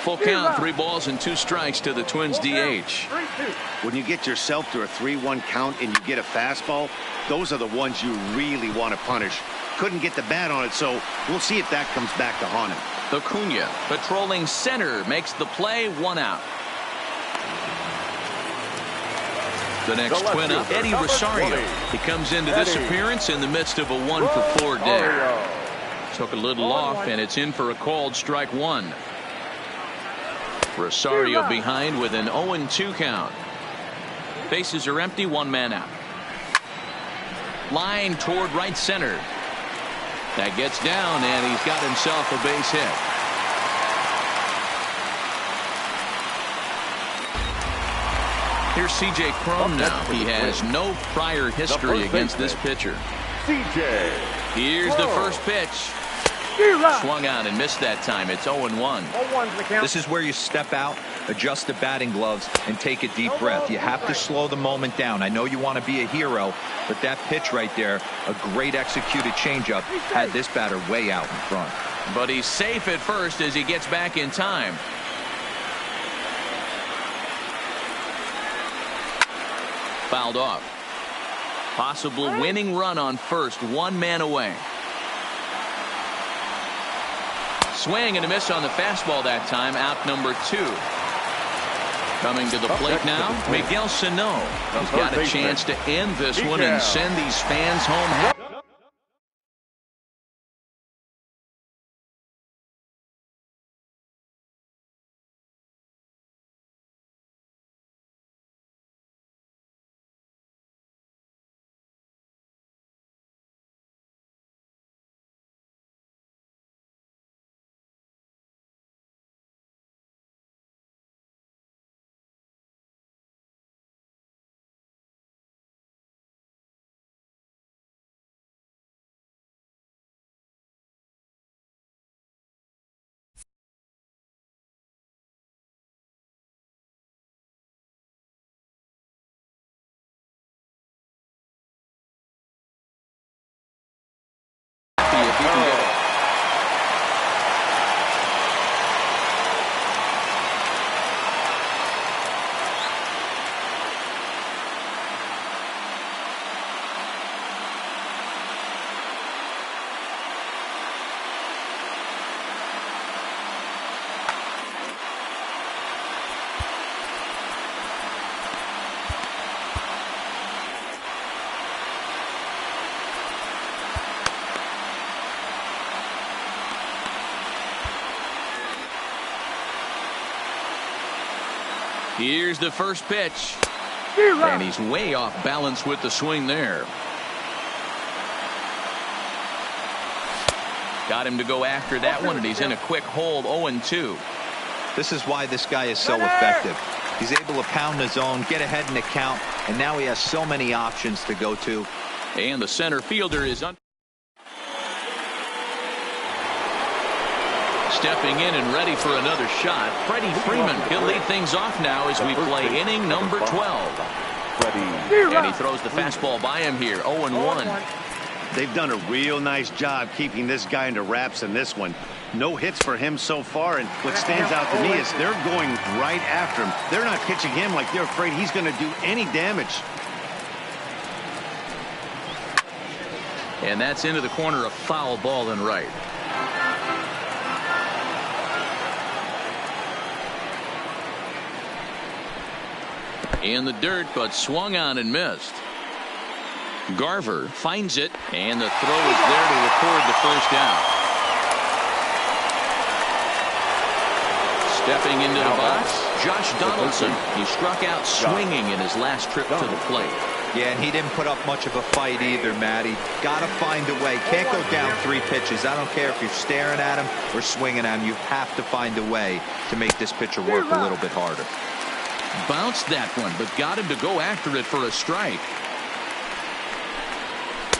Full count, 3 balls and 2 strikes to the Twins DH. When you get yourself to a 3-1 count and you get a fastball, those are the ones you really want to punish. Couldn't get the bat on it, so we'll see if that comes back to haunt him. Acuna patrolling center makes the play, 1 out. The next twin up, Eddie Rosario. He comes into this appearance in the midst of a 1-for-4 day. Took a little off, and it's in for a called strike 1. Rosario behind with an 0-2 count. Bases are empty, 1 man out. Line toward right center. That gets down, and he's got himself a base hit. Here's C.J. Cron now. He has no prior history against this pitcher. C.J. Here's the first pitch. Swung out and missed that time. It's 0-1. This is where you step out, adjust the batting gloves, and take a deep breath. You have to slow the moment down. I know you want to be a hero, but that pitch right there, a great executed changeup, had this batter way out in front. But he's safe at first as he gets back in time. Fouled off. Possible winning run on first, one man away. Swing and a miss on the fastball that time, out number 2. Coming to the plate now, Miguel Sano. He's got a chance to end this one and send these fans home happy. If he can get it. Here's the first pitch. And he's way off balance with the swing there. Got him to go after that one, and he's in a quick hold, 0-2. This is why this guy is so effective. He's able to pound the zone, get ahead in the count, and now he has so many options to go to. And the center fielder is on. Stepping in and ready for another shot, Freddie Freeman. He'll lead things off now as we play inning number 12. And he throws the fastball by him here, 0-1. They've done a real nice job keeping this guy into wraps in this one. No hits for him so far, and what stands out to me is they're going right after him. They're not pitching him like they're afraid he's going to do any damage. And that's into the corner, a foul ball and right. In the dirt, but swung on and missed. Garver finds it, and the throw is there to record the first out. Stepping into the box, Josh Donaldson. He struck out swinging in his last trip to the plate. Yeah, and he didn't put up much of a fight either, Matty. Got to find a way. Can't go down 3 pitches. I don't care if you're staring at him or swinging at him. You have to find a way to make this pitcher work a little bit harder. Bounced that one, but got him to go after it for a strike.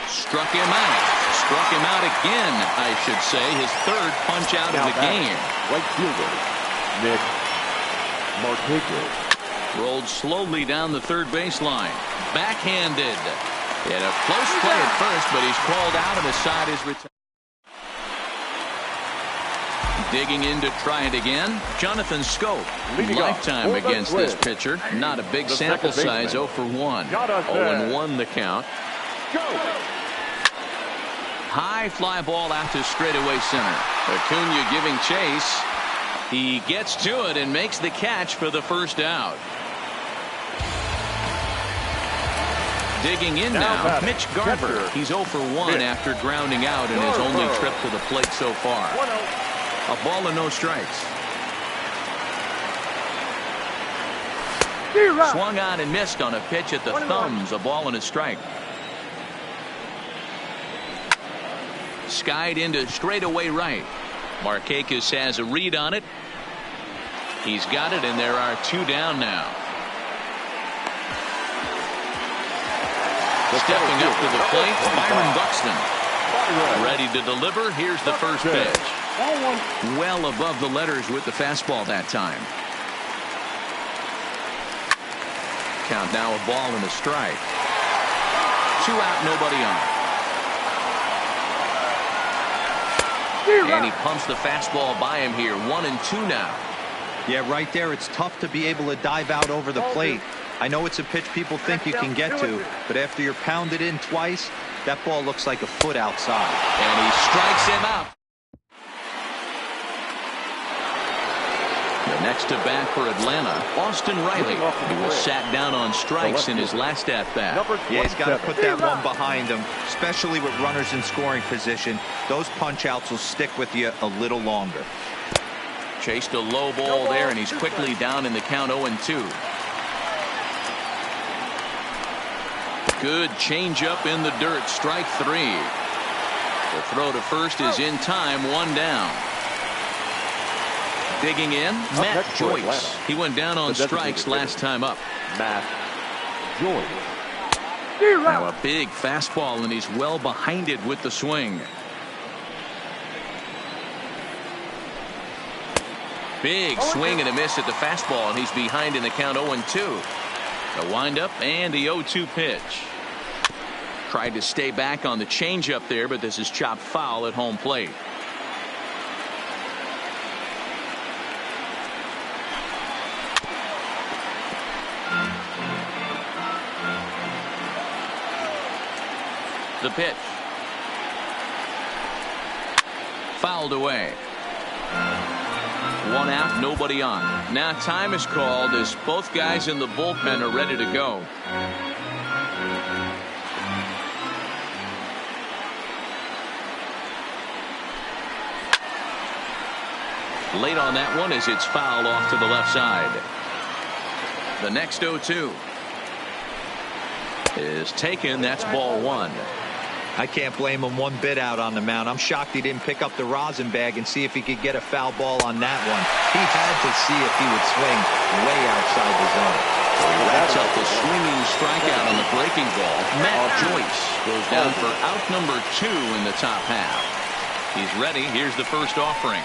Struck him out. Struck him out again, I should say. His third punch out of the game. Right fielder, Nick Martinez. Rolled slowly down the third baseline. Backhanded. In a close play at first, but he's called out and the side is returned. Digging in to try it again, Jonathan Scope. Lifetime against this pitcher. Not a big sample size, 0 for 1. 0-1 the count. High fly ball out to straightaway center. Acuna giving chase. He gets to it and makes the catch for the first out. Digging in now, Mitch Garver. He's 0 for 1 after grounding out in his only trip to the plate so far. A ball and no strikes. Swung on and missed on a pitch at the thumbs. A ball and a strike. Skied into straightaway right. Markakis has a read on it. He's got it, and there are 2 down now. Stepping up to the plate, Byron Buxton. Ready to deliver. Here's the first pitch. Well above the letters with the fastball that time. count now, a ball and a strike. 2 out, nobody on. And he pumps the fastball by him here. 1-2 now. Yeah, right there, it's tough to be able to dive out over the plate. I know it's a pitch people think you can get to, but after you're pounded in twice, that ball looks like a foot outside. And he strikes him out. The next to bat for Atlanta, Austin Riley. He was sat down on strikes in his last at-bat. Yeah, he's got to put that one behind him, especially with runners in scoring position. Those punch-outs will stick with you a little longer. Chased a low ball there, and he's quickly down in the count 0-2. Good changeup in the dirt. Strike 3. The throw to first is in time. 1 down. Digging in, Matt Joyce. He went down on strikes last time up. Matt Joyce. Now a big fastball, and he's well behind it with the swing. Big swing and a miss at the fastball, and he's behind in the count 0-2. The windup and the 0-2 pitch. Tried to stay back on the changeup there, but this is chopped foul at home plate. The pitch. Fouled away. 1 out, nobody on. Now time is called as both guys in the bullpen are ready to go. Late on that one as it's fouled off to the left side. The next 0-2 is taken. That's ball 1. I can't blame him one bit out on the mound. I'm shocked he didn't pick up the rosin bag and see if he could get a foul ball on that one. He had to see if he would swing way outside the zone. He wraps up the swinging strikeout on the breaking ball. Matt Joyce goes down for out number 2 in the top half. He's ready. Here's the first offering.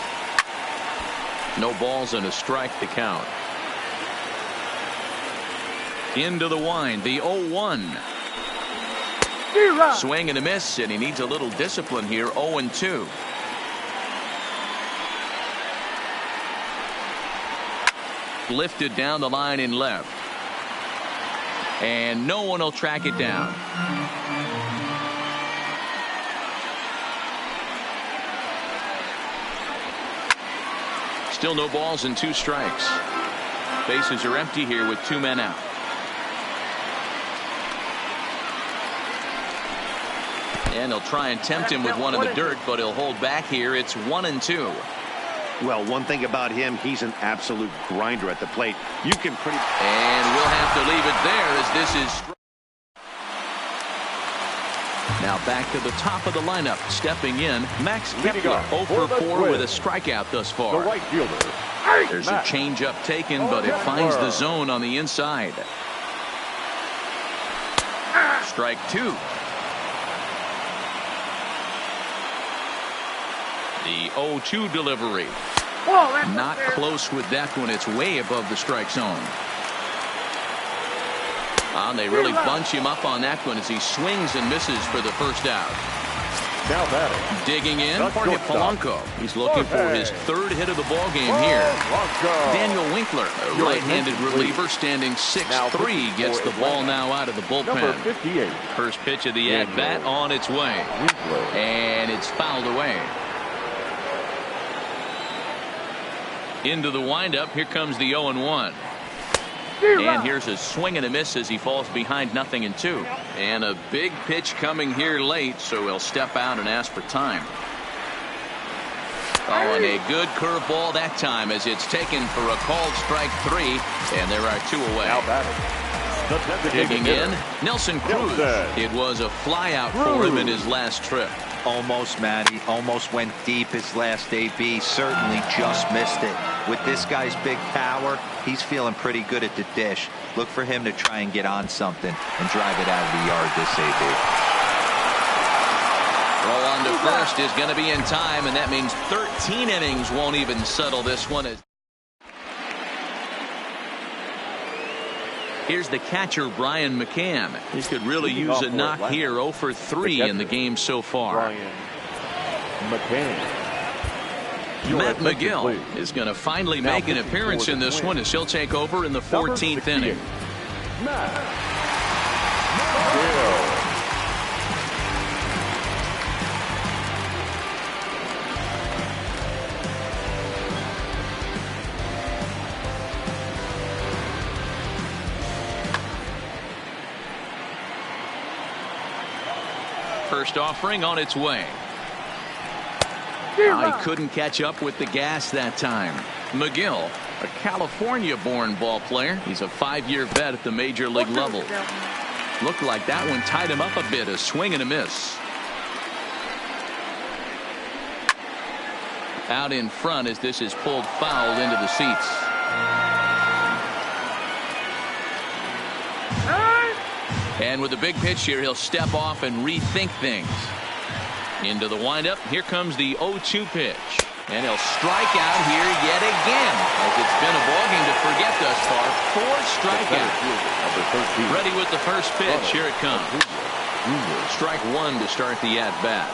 No balls and a strike to count. Into the wind, the 0-1. Swing and a miss, and he needs a little discipline here. 0-2. Lifted down the line in left. And no one will track it down. Still no balls and 2 strikes. Bases are empty here with 2 men out. And they'll try and tempt him with one in the dirt, but he'll hold back here. It's 1-2. Well, one thing about him, he's an absolute grinder at the plate. You can pretty... And we'll have to leave it there as this is... Now back to the top of the lineup. Stepping in, Max Kepler, 0 for 4 with a strikeout thus far. The right fielder. There's a changeup taken, but it finds the zone on the inside. Strike 2. The 0-2 delivery. Not close with that one. It's way above the strike zone. And they really bunch him up on that one as he swings and misses for the first out. Now batting. Digging in, Jorge Polanco. He's looking for his 3rd hit of the ball game here. Daniel Winkler, a right-handed reliever, standing 6'3", gets the ball now out of the bullpen. First pitch of the at-bat on its way. And it's fouled away. Into the windup. Here comes the 0-1. And here's a swing and a miss as he falls behind 0-2. And a big pitch coming here late, so he'll step out and ask for time. Oh, and a good curveball that time as it's taken for a called strike 3, and there are 2 away. Now batting. Digging in, Nelson Cruz. It was a fly out for him in his last trip. Almost, Matty. Almost went deep his last AB. Certainly just missed it. With this guy's big power, he's feeling pretty good at the dish. Look for him to try and get on something and drive it out of the yard this AB. Roll on to first is going to be in time, and that means 13 innings won't even settle this one. Here's the catcher, Brian McCann. He could really use a knock here. 0 for 3 in the game so far. Brian McCann. Matt McGill is going to finally make an appearance in this one as he'll take over in the 14th inning. Matt McGill. First offering on its way. He couldn't catch up with the gas that time. McGill, a California-born ball player. He's a 5-year vet at the major league level. Looked like that one tied him up a bit. A swing and a miss. Out in front as this is pulled foul into the seats. And with a big pitch here, he'll step off and rethink things. Into the windup. Here comes the 0-2 pitch. And he'll strike out here yet again. As it's been a ballgame to forget thus far. 4 strikeouts. Ready with the first pitch. Here it comes. Strike 1 to start the at-bat.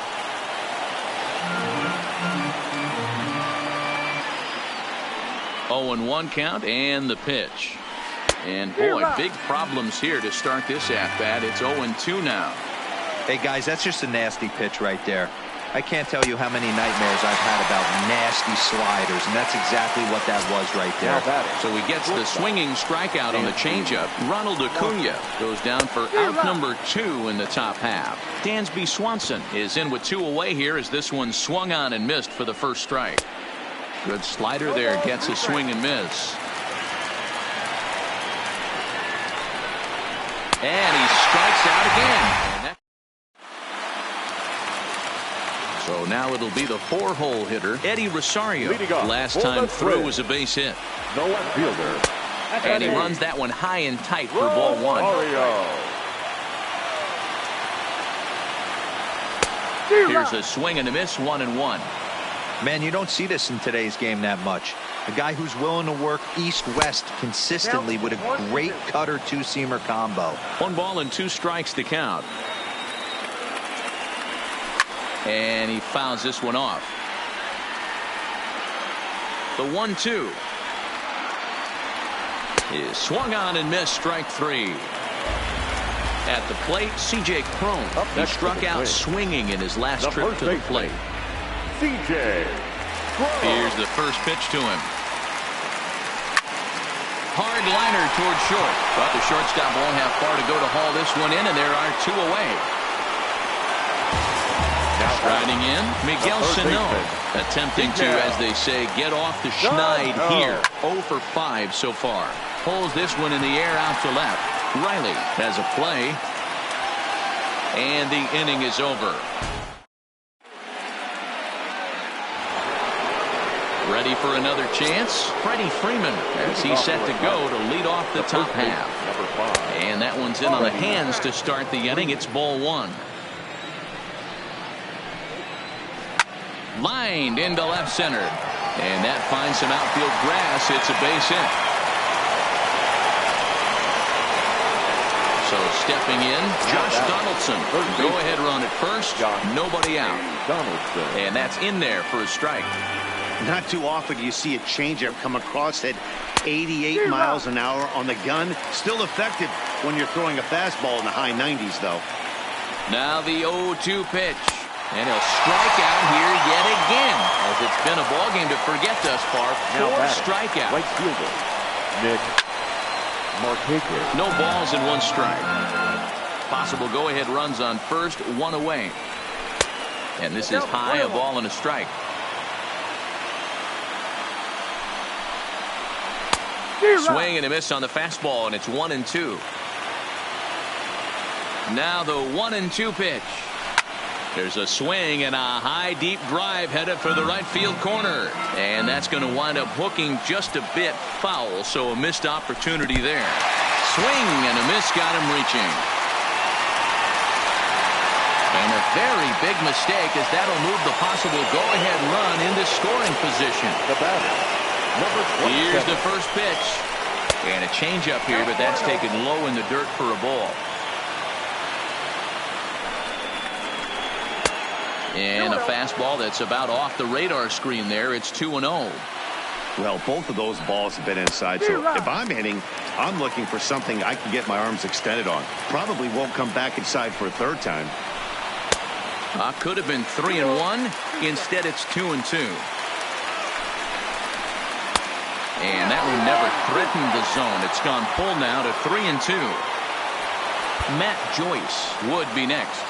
Oh, 0-1 count and the pitch. And boy, big problems here to start this at-bat. It's 0-2 now. Hey, guys, that's just a nasty pitch right there. I can't tell you how many nightmares I've had about nasty sliders, and that's exactly what that was right there. So he gets the swinging strikeout on the changeup. Ronald Acuna goes down for out number 2 in the top half. Dansby Swanson is in with 2 away here as this one swung on and missed for the first strike. Good slider there, gets a swing and miss. And he strikes out again. So now it'll be the 4-hole hitter, Eddie Rosario. Last time through was a base hit. No left fielder. And he runs that one high and tight for ball 1. Here's a swing and a miss, 1-1. Man, you don't see this in today's game that much. A guy who's willing to work east-west consistently with a great cutter 2-seamer combo. 1 ball and 2 strikes to count. And he fouls this one off. The 1-2 is swung on and missed, strike 3. At the plate, C.J. Cron. He struck out swinging in his last trip to the plate. C.J. Here's the first pitch to him. Hard liner towards short. But the shortstop won't have far to go to haul this one in, and there are 2 away. Riding in, Miguel Sano, attempting to, as they say, get off the schneid here. 0 for 5 so far. Pulls this one in the air out to left. Riley has a play. And the inning is over. Ready for another chance? Freddie Freeman as he's set to go to lead off the top half. And that one's in on the hands to start the inning. It's ball 1. Lined into left center. And that finds some outfield grass. It's a base hit. So stepping in, Josh Donaldson. Go-ahead run at first. Nobody out. And that's in there for a strike. Not too often do you see a changeup come across at 88 miles an hour on the gun. Still effective when you're throwing a fastball in the high 90s, though. Now the 0-2 pitch. And he'll strike out here yet again, as it's been a ballgame to forget thus far. 4 strikeouts. Right fielder, Nick Markakis. No balls and 1 strike. Possible go-ahead runs on first, 1 away. And this is high, a ball and a strike. Swing and a miss on the fastball, and it's 1-2. Now the 1-2 pitch. There's a swing and a high deep drive headed for the right field corner. And that's going to wind up hooking just a bit foul, so a missed opportunity there. Swing and a miss got him reaching. And a very big mistake, as that'll move the possible go-ahead run into scoring position. The batter, number 27. Here's the first pitch. And a changeup here, but that's taken low in the dirt for a ball. And a fastball that's about off the radar screen there. It's 2-0. Well, both of those balls have been inside, so if I'm hitting, I'm looking for something I can get my arms extended on. Probably won't come back inside for a third time. Could have been 3-1. Instead, it's 2-2. And that one never threatened the zone. It's gone full now to 3-2. Matt Joyce would be next.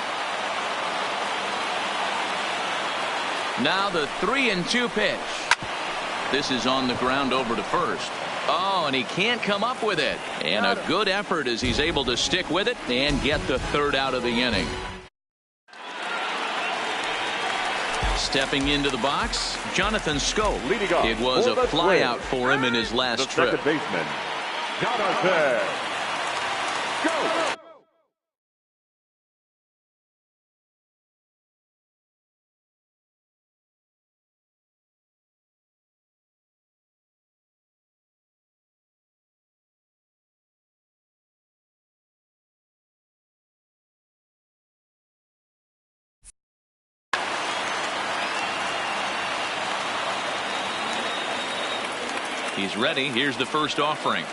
Now the 3-2 pitch. This is on the ground over to first. Oh, and he can't come up with it. And a good effort as he's able to stick with it and get the third out of the inning. Stepping into the box, Jonathan Scope. It was a flyout for him in his last trip. Second baseman, Jonathan Scope. He's ready. Here's the first offering. A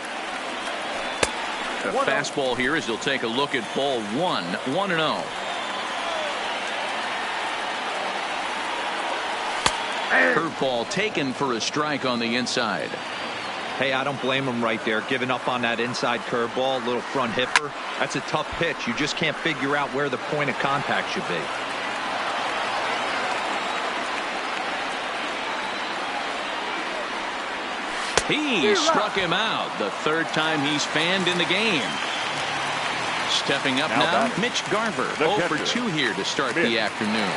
fastball here as he'll take a look at ball 1. 1-0. Curveball taken for a strike on the inside. Hey, I don't blame him right there. Giving up on that inside curveball, little front hipper. That's a tough pitch. You just can't figure out where the point of contact should be. He struck him out. The third time he's fanned in the game. Stepping up now, Mitch Garver. 0 for 2 here to start the afternoon.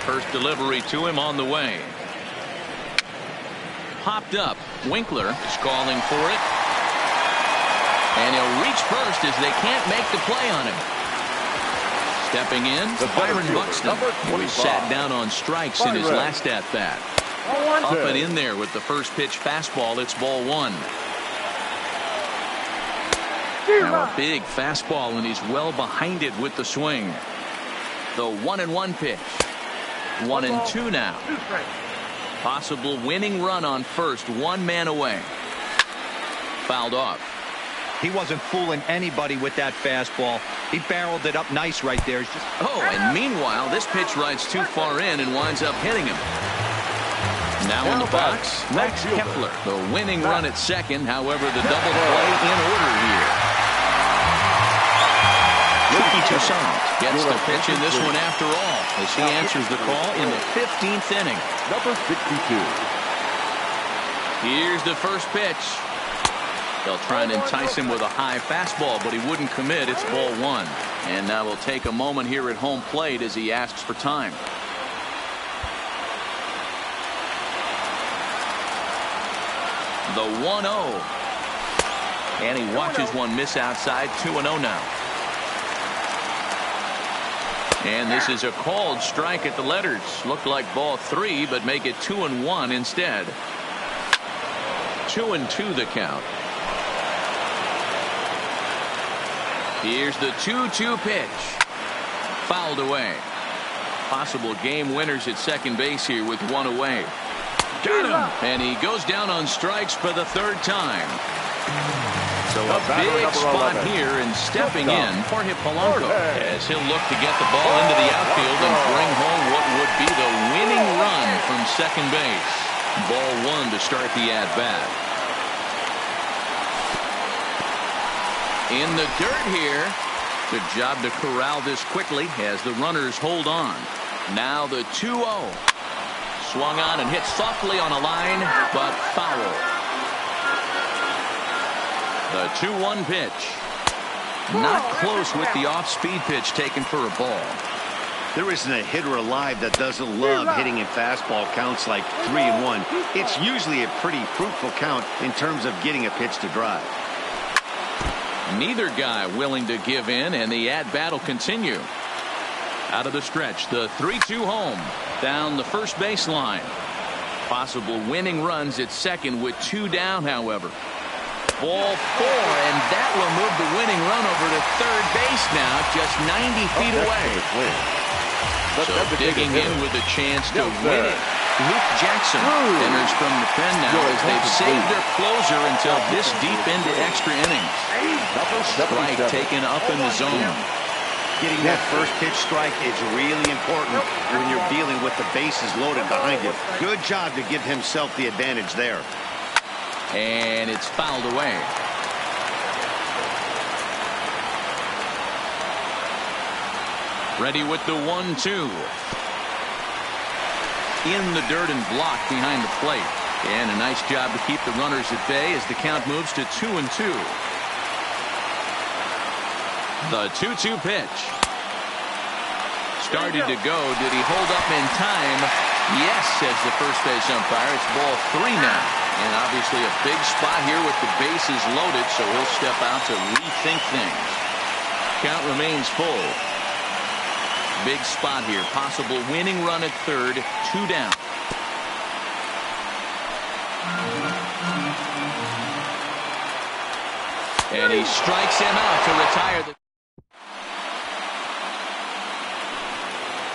First delivery to him on the way. Popped up. Winkler is calling for it. And he'll reach first as they can't make the play on him. Stepping in, Byron Buxton, who sat down on strikes in his last at-bat. Up and in there with the first pitch fastball. It's ball 1. Now a big fastball, and he's well behind it with the swing. The 1-1 pitch. 1-2 now. Possible winning run on first. One man away. Fouled off. He wasn't fooling anybody with that fastball. He barreled it up nice right there. And meanwhile, this pitch rides too far in and winds up hitting him. Now in the box, Max Kepler. The winning run at second. However, the double play in order here. Ricky Toussaint gets the pitch in this one after all, as he answers the call in the 15th inning. Number 62. Here's the first pitch. They'll try and entice him with a high fastball, but he wouldn't commit. It's ball 1. And now we'll take a moment here at home plate as he asks for time. The 1-0. And he watches one miss outside. 2-0 now. And this is a called strike at the letters. Looked like ball 3, but make it 2-1 instead. 2-2 the count. Here's the 2-2 pitch. Fouled away. Possible game winners at second base here with one away. Got him. And he goes down on strikes for the third time. So a big spot here, and stepping in for Polanco as he'll look to get the ball into the outfield and bring home what would be the winning run from second base. Ball 1 to start the at-bat. In the dirt here. Good job to corral this quickly as the runners hold on. Now the 2-0. Swung on and hit softly on a line, but foul. The 2-1 pitch. Not close with the off-speed pitch taken for a ball. There isn't a hitter alive that doesn't love hitting in fastball counts like 3-1. It's usually a pretty fruitful count in terms of getting a pitch to drive. Neither guy willing to give in, and the at-bat will continue. Out of the stretch, the 3-2 home. Down the first baseline. Possible winning runs at second with 2 down, however. Ball 4, and that will move the winning run over to third base now, just 90 feet away. So digging in with a chance to win it. Luke Jackson enters from the pen now as they've saved their closer until this deep into extra innings. Strike taken up in the zone. Getting that first pitch strike is really important when you're dealing with the bases loaded behind you. Good job to give himself the advantage there. And it's fouled away. Ready with the 1-2. In the dirt and blocked behind the plate. And a nice job to keep the runners at bay as the count moves to 2-2. The 2-2 pitch. Started to go. Did he hold up in time? Yes, says the first base umpire. It's ball 3 now. And obviously a big spot here with the bases loaded, so he'll step out to rethink things. Count remains full. Big spot here. Possible winning run at third. 2 down. And he strikes him out to retire the...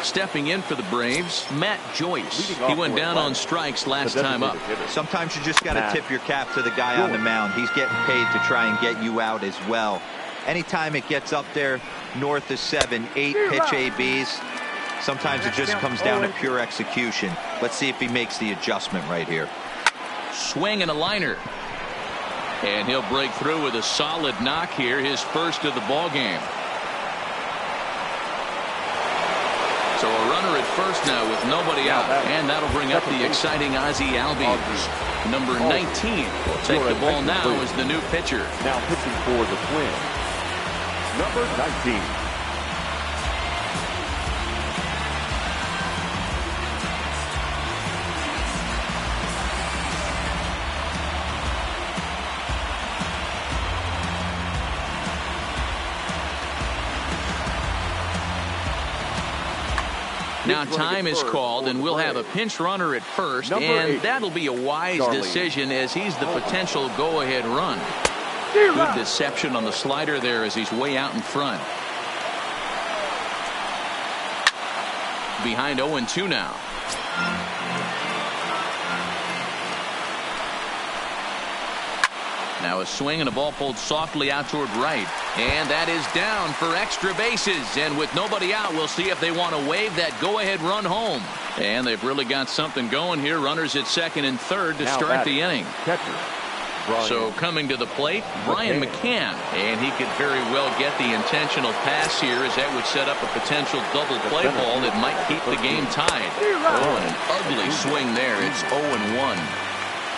Stepping in for the Braves, Matt Joyce. He went down on strikes last time up. Sometimes you just got to tip your cap to the guy on the mound. He's getting paid to try and get you out as well. Anytime it gets up there north of 7, 8 pitch ABs, sometimes it just comes down to pure execution. Let's see if he makes the adjustment right here. Swing and a liner. And he'll break through with a solid knock here, his first of the ball game. So a runner at first now with nobody out. And that'll bring up the exciting Ozzie Albies. Number 19 will take the ball now as the new pitcher. Now pitching for the Twins, number 19. Now time is called, and we'll have a pinch runner at first, and that'll be a wise decision as he's the potential go-ahead run. Good deception on the slider there as he's way out in front. Behind 0-2 now. Now a swing and a ball pulled softly out toward right. And that is down for extra bases. And with nobody out, we'll see if they want to wave that go-ahead run home. And they've really got something going here. Runners at second and third to start the inning. So coming to the plate, Brian McCann. And he could very well get the intentional pass here, as that would set up a potential double play ball that might keep the game tied. Oh, and an ugly swing there. It's 0-1.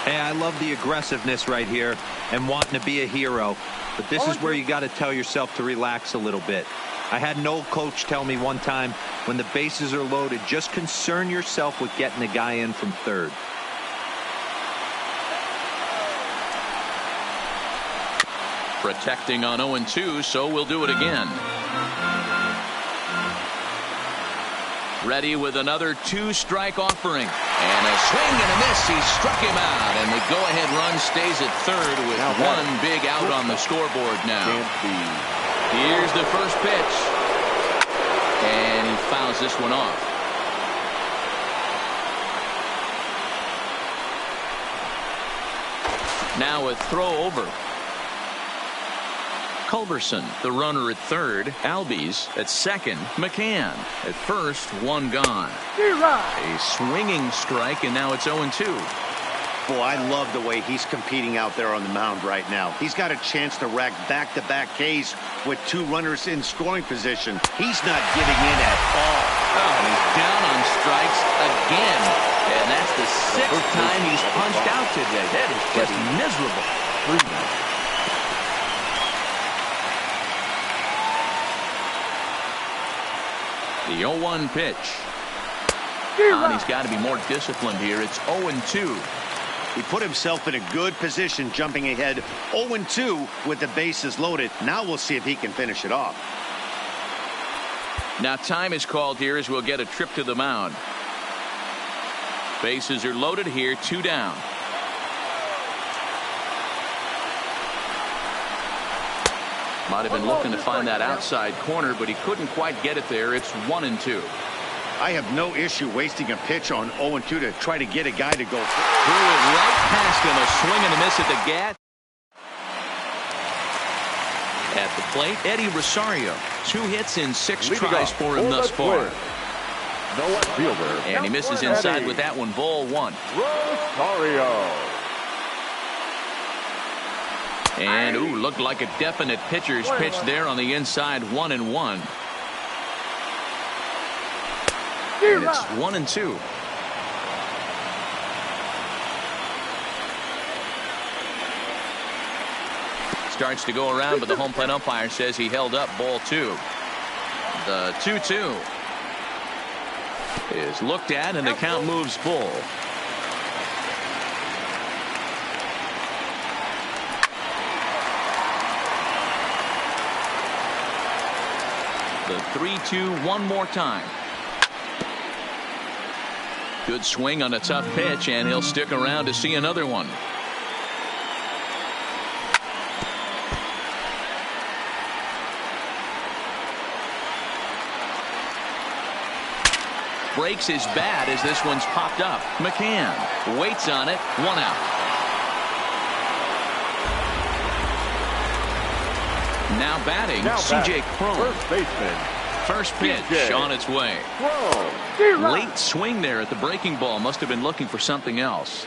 Hey, I love the aggressiveness right here and wanting to be a hero. But this is where you got to tell yourself to relax a little bit. I had an old coach tell me one time, when the bases are loaded, just concern yourself with getting the guy in from third. Protecting on 0-2, so we'll do it again. Ready with another 2-strike offering. And a swing and a miss. He struck him out. And the go-ahead run stays at third with one big out on the scoreboard now. Here's the first pitch. And he fouls this one off. Now a throw over. Culberson, the runner at third. Albies at second. McCann at first. One gone. A swinging strike, and now it's 0-2. Boy, I love the way he's competing out there on the mound right now. He's got a chance to rack back-to-back Ks with 2 runners in scoring position. He's not giving in at all. Oh, and he's down on strikes again. And that's the 6th time he's punched out today. That is just miserable. The 0-1 pitch. And he's got to be more disciplined here. It's 0-2. He put himself in a good position, jumping ahead 0-2 with the bases loaded. Now we'll see if he can finish it off. Now time is called here as we'll get a trip to the mound. Bases are loaded here, 2 down. Might have been looking to find that outside corner, but he couldn't quite get it there. It's 1-2. I have no issue wasting a pitch on 0-2 to try to get a guy to go. Threw it right past him. A swing and a miss at the gap. At the plate, Eddie Rosario. 2 hits in 6 tries for him thus far. And he misses inside with that one. Ball 1. Rosario. And, ooh, looked like a definite pitcher's pitch there on the inside. 1-1. And it's 1-2. Starts to go around, but the home plate umpire says he held up. Ball 2. The 2-2 is looked at, and the count moves full. The 3-2 one more time. Good swing on a tough pitch, and he'll stick around to see another one. Breaks his bat as this one's popped up. McCann waits on it. 1 out. Now batting, C.J. Cron. First baseman. First pitch on its way. Late swing there at the breaking ball. Must have been looking for something else.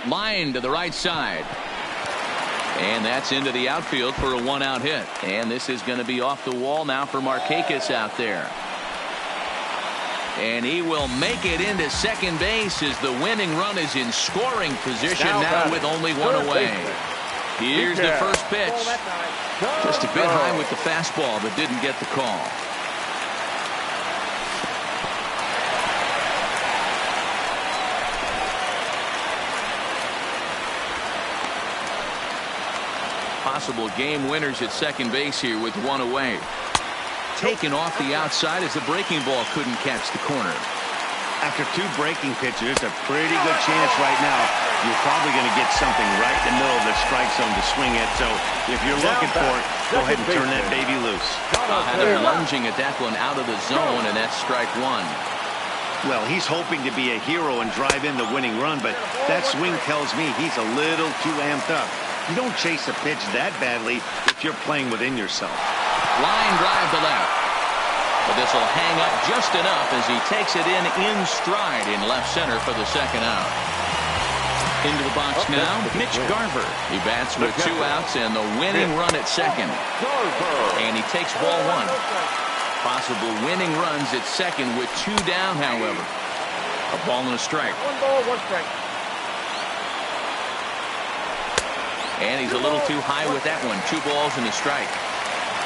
Line to the right side. And that's into the outfield for a 1-out hit. And this is going to be off the wall now for Markakis out there. And he will make it into second base as the winning run is in scoring position now with only 1 away. Here's the first pitch. Just a bit high with the fastball, but didn't get the call. Possible game winners at second base here with 1 away. Taken off the outside as the breaking ball couldn't catch the corner. After 2 breaking pitches, a pretty good chance right now. You're probably going to get something right in the middle of the strike zone to swing at. So if you're looking for it, go ahead and turn that baby loose. Had him lunging at that one out of the zone, and that's strike 1. Well, he's hoping to be a hero and drive in the winning run, but that swing tells me he's a little too amped up. You don't chase a pitch that badly if you're playing within yourself. Line drive to left. But this will hang up just enough as he takes it in stride in left center for the second out. Into the box now, Mitch Garver. He bats with 2 outs and the winning run at second. And he takes ball 1. Possible winning runs at second with 2 down, however. A ball and a strike. 1 ball, 1 strike. And he's a little too high with that one. 2 balls and a strike.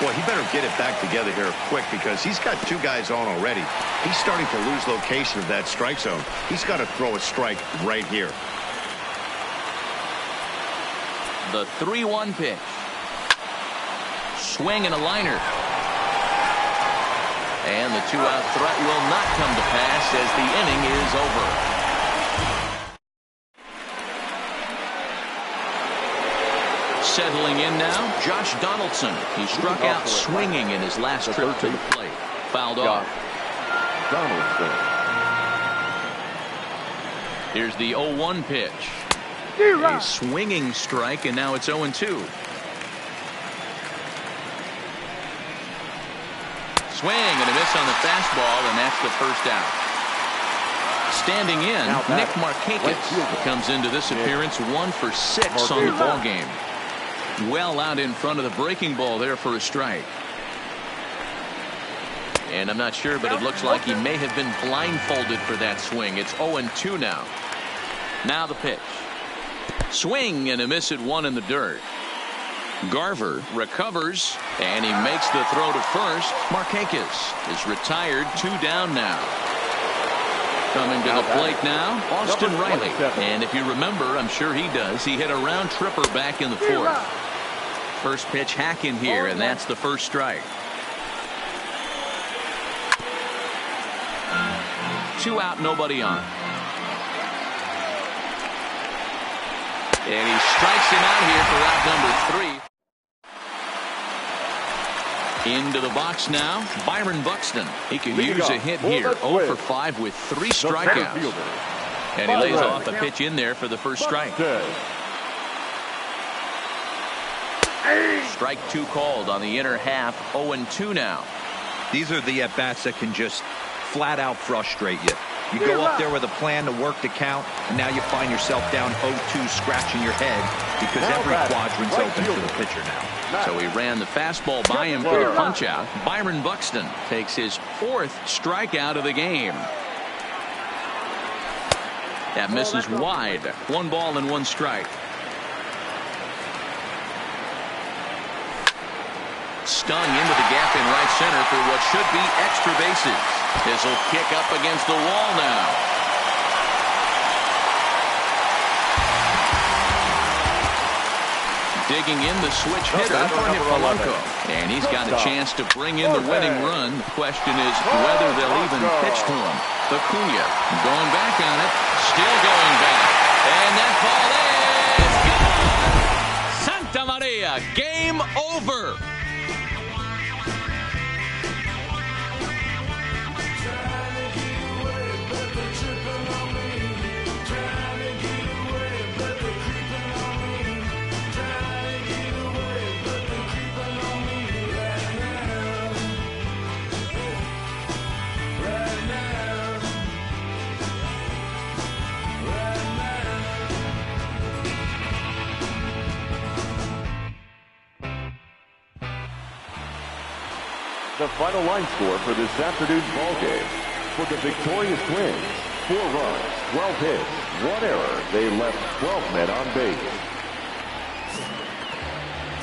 Boy, he better get it back together here quick because he's got 2 guys on already. He's starting to lose location of that strike zone. He's got to throw a strike right here. The 3-1 pitch. Swing and a liner. And the 2-out threat will not come to pass as the inning is over. Settling in now, Josh Donaldson. He struck out swinging in his last trip to the plate. Fouled off. Donaldson. Here's the 0-1 pitch. A swinging strike, and now it's 0-2. Swing and a miss on the fastball, and that's the first out. Standing in, Nick Markakis comes into this appearance 1 for 6 on the ball game. Well out in front of the breaking ball there for a strike. And I'm not sure, but it looks like he may have been blindfolded for that swing. It's 0-2 now. Now the pitch. Swing and a miss at 1 in the dirt. Garver recovers, and he makes the throw to first. Markakis is retired, 2 down now. Coming to the plate now, Austin Riley. And if you remember, I'm sure he does, he hit a round tripper back in the 4th. First pitch hack in here, and that's the first strike. 2 out, nobody on. And he strikes him out here for out number 3. Into the box now, Byron Buxton. He can use a hit here. 0 for 5 with 3 strikeouts. And he lays off a pitch in there for the first strike. Strike 2 called on the inner half. 0-2 now. These are the at-bats that can just flat out frustrate you. You go up there with a plan to work the count, and now you find yourself down 0-2 scratching your head because every quadrant's open to the pitcher now. So he ran the fastball by him for the punch-out. Byron Buxton takes his 4th strikeout of the game. That misses wide. 1 ball and 1 strike. Stung into the gap in right center for what should be extra bases. This will kick up against the wall now. Digging in the switch hitter, Polanco. And he's got a chance to bring in the winning run. The question is whether they'll even pitch to him. Acuna going back on it. Still going back. And that ball is gone. Santa Maria. Game over. The final line score for this afternoon's ball game. For the victorious Twins, 4 runs, 12 hits, 1 error. They left 12 men on base.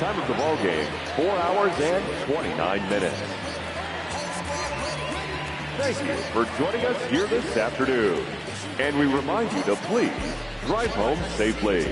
Time of the ball game, 4 hours and 29 minutes. Thank you for joining us here this afternoon. And we remind you to please drive home safely.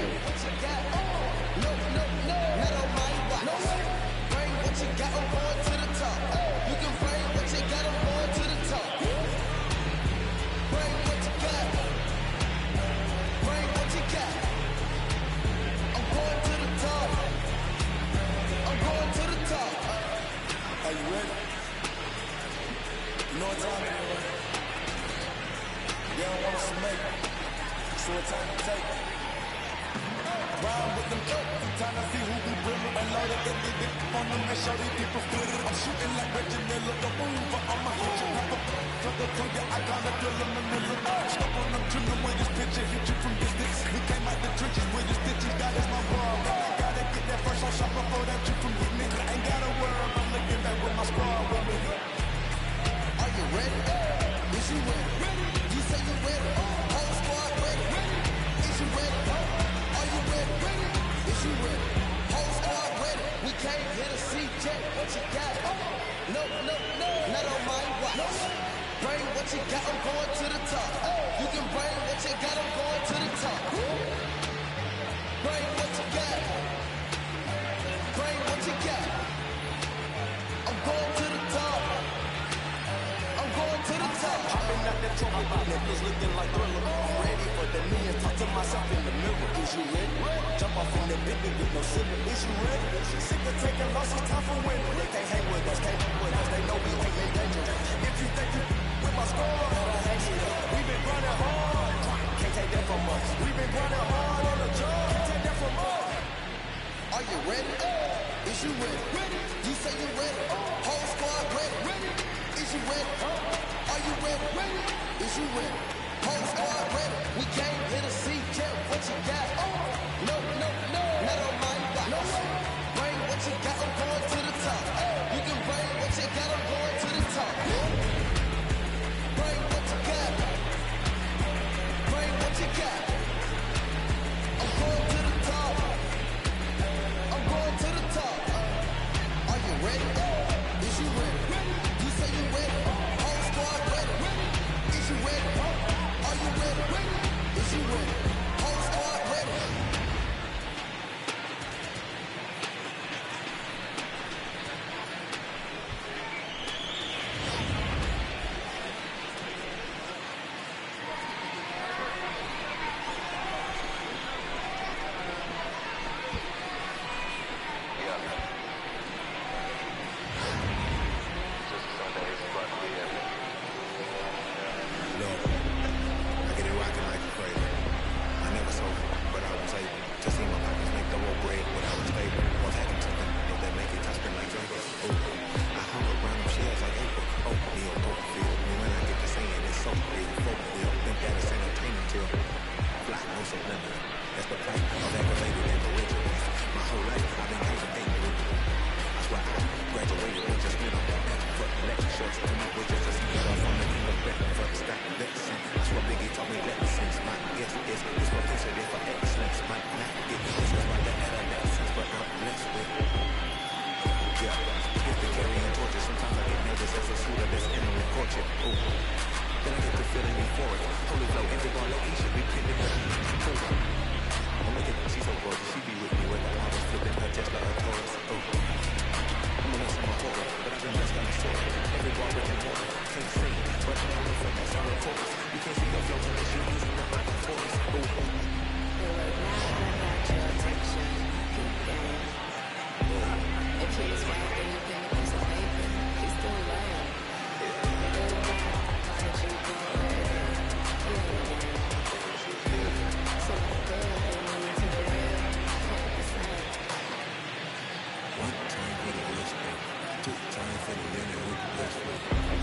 feel it in it, who the best friend.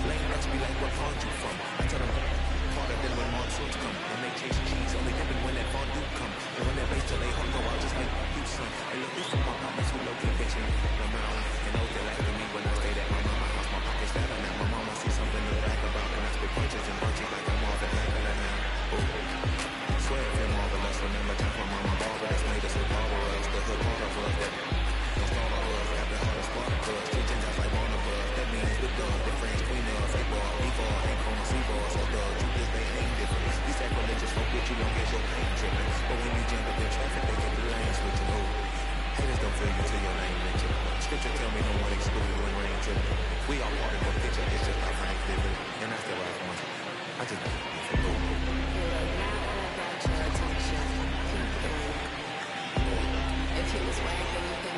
Lane next be like, what pond you from? I tell them, harder than when monsoons come. And they chase cheese, only dipping when that fondue come. And when that base till they hung, I'll just make you some. And look, this from my partners who low-key bitching around. And know they like me when I stayed at my mama house. My pockets fatter now. My mama see something to brag about. And I spit punches and bunches like I'm all the heck now. Swear if you're marvelous, remember time for mama barber that's made us with borrowers. The hood part of us that don't start our us. Got the hardest part of us. Teaching just like one of us. That means with God, the friends, queen of, fake ball, before, ain't gonna see ball. So the truth is they ain't different. These sacrilegious folk with you don't get your pain tripping. But when you jump up in traffic, they get the lane switching over. Haters don't feel you till your name mentioned. Scripture tell me no one excluded when rain tripping. We all part of the picture, it's just our frames different. And I still like one. I just don't feel it. If he was wagging,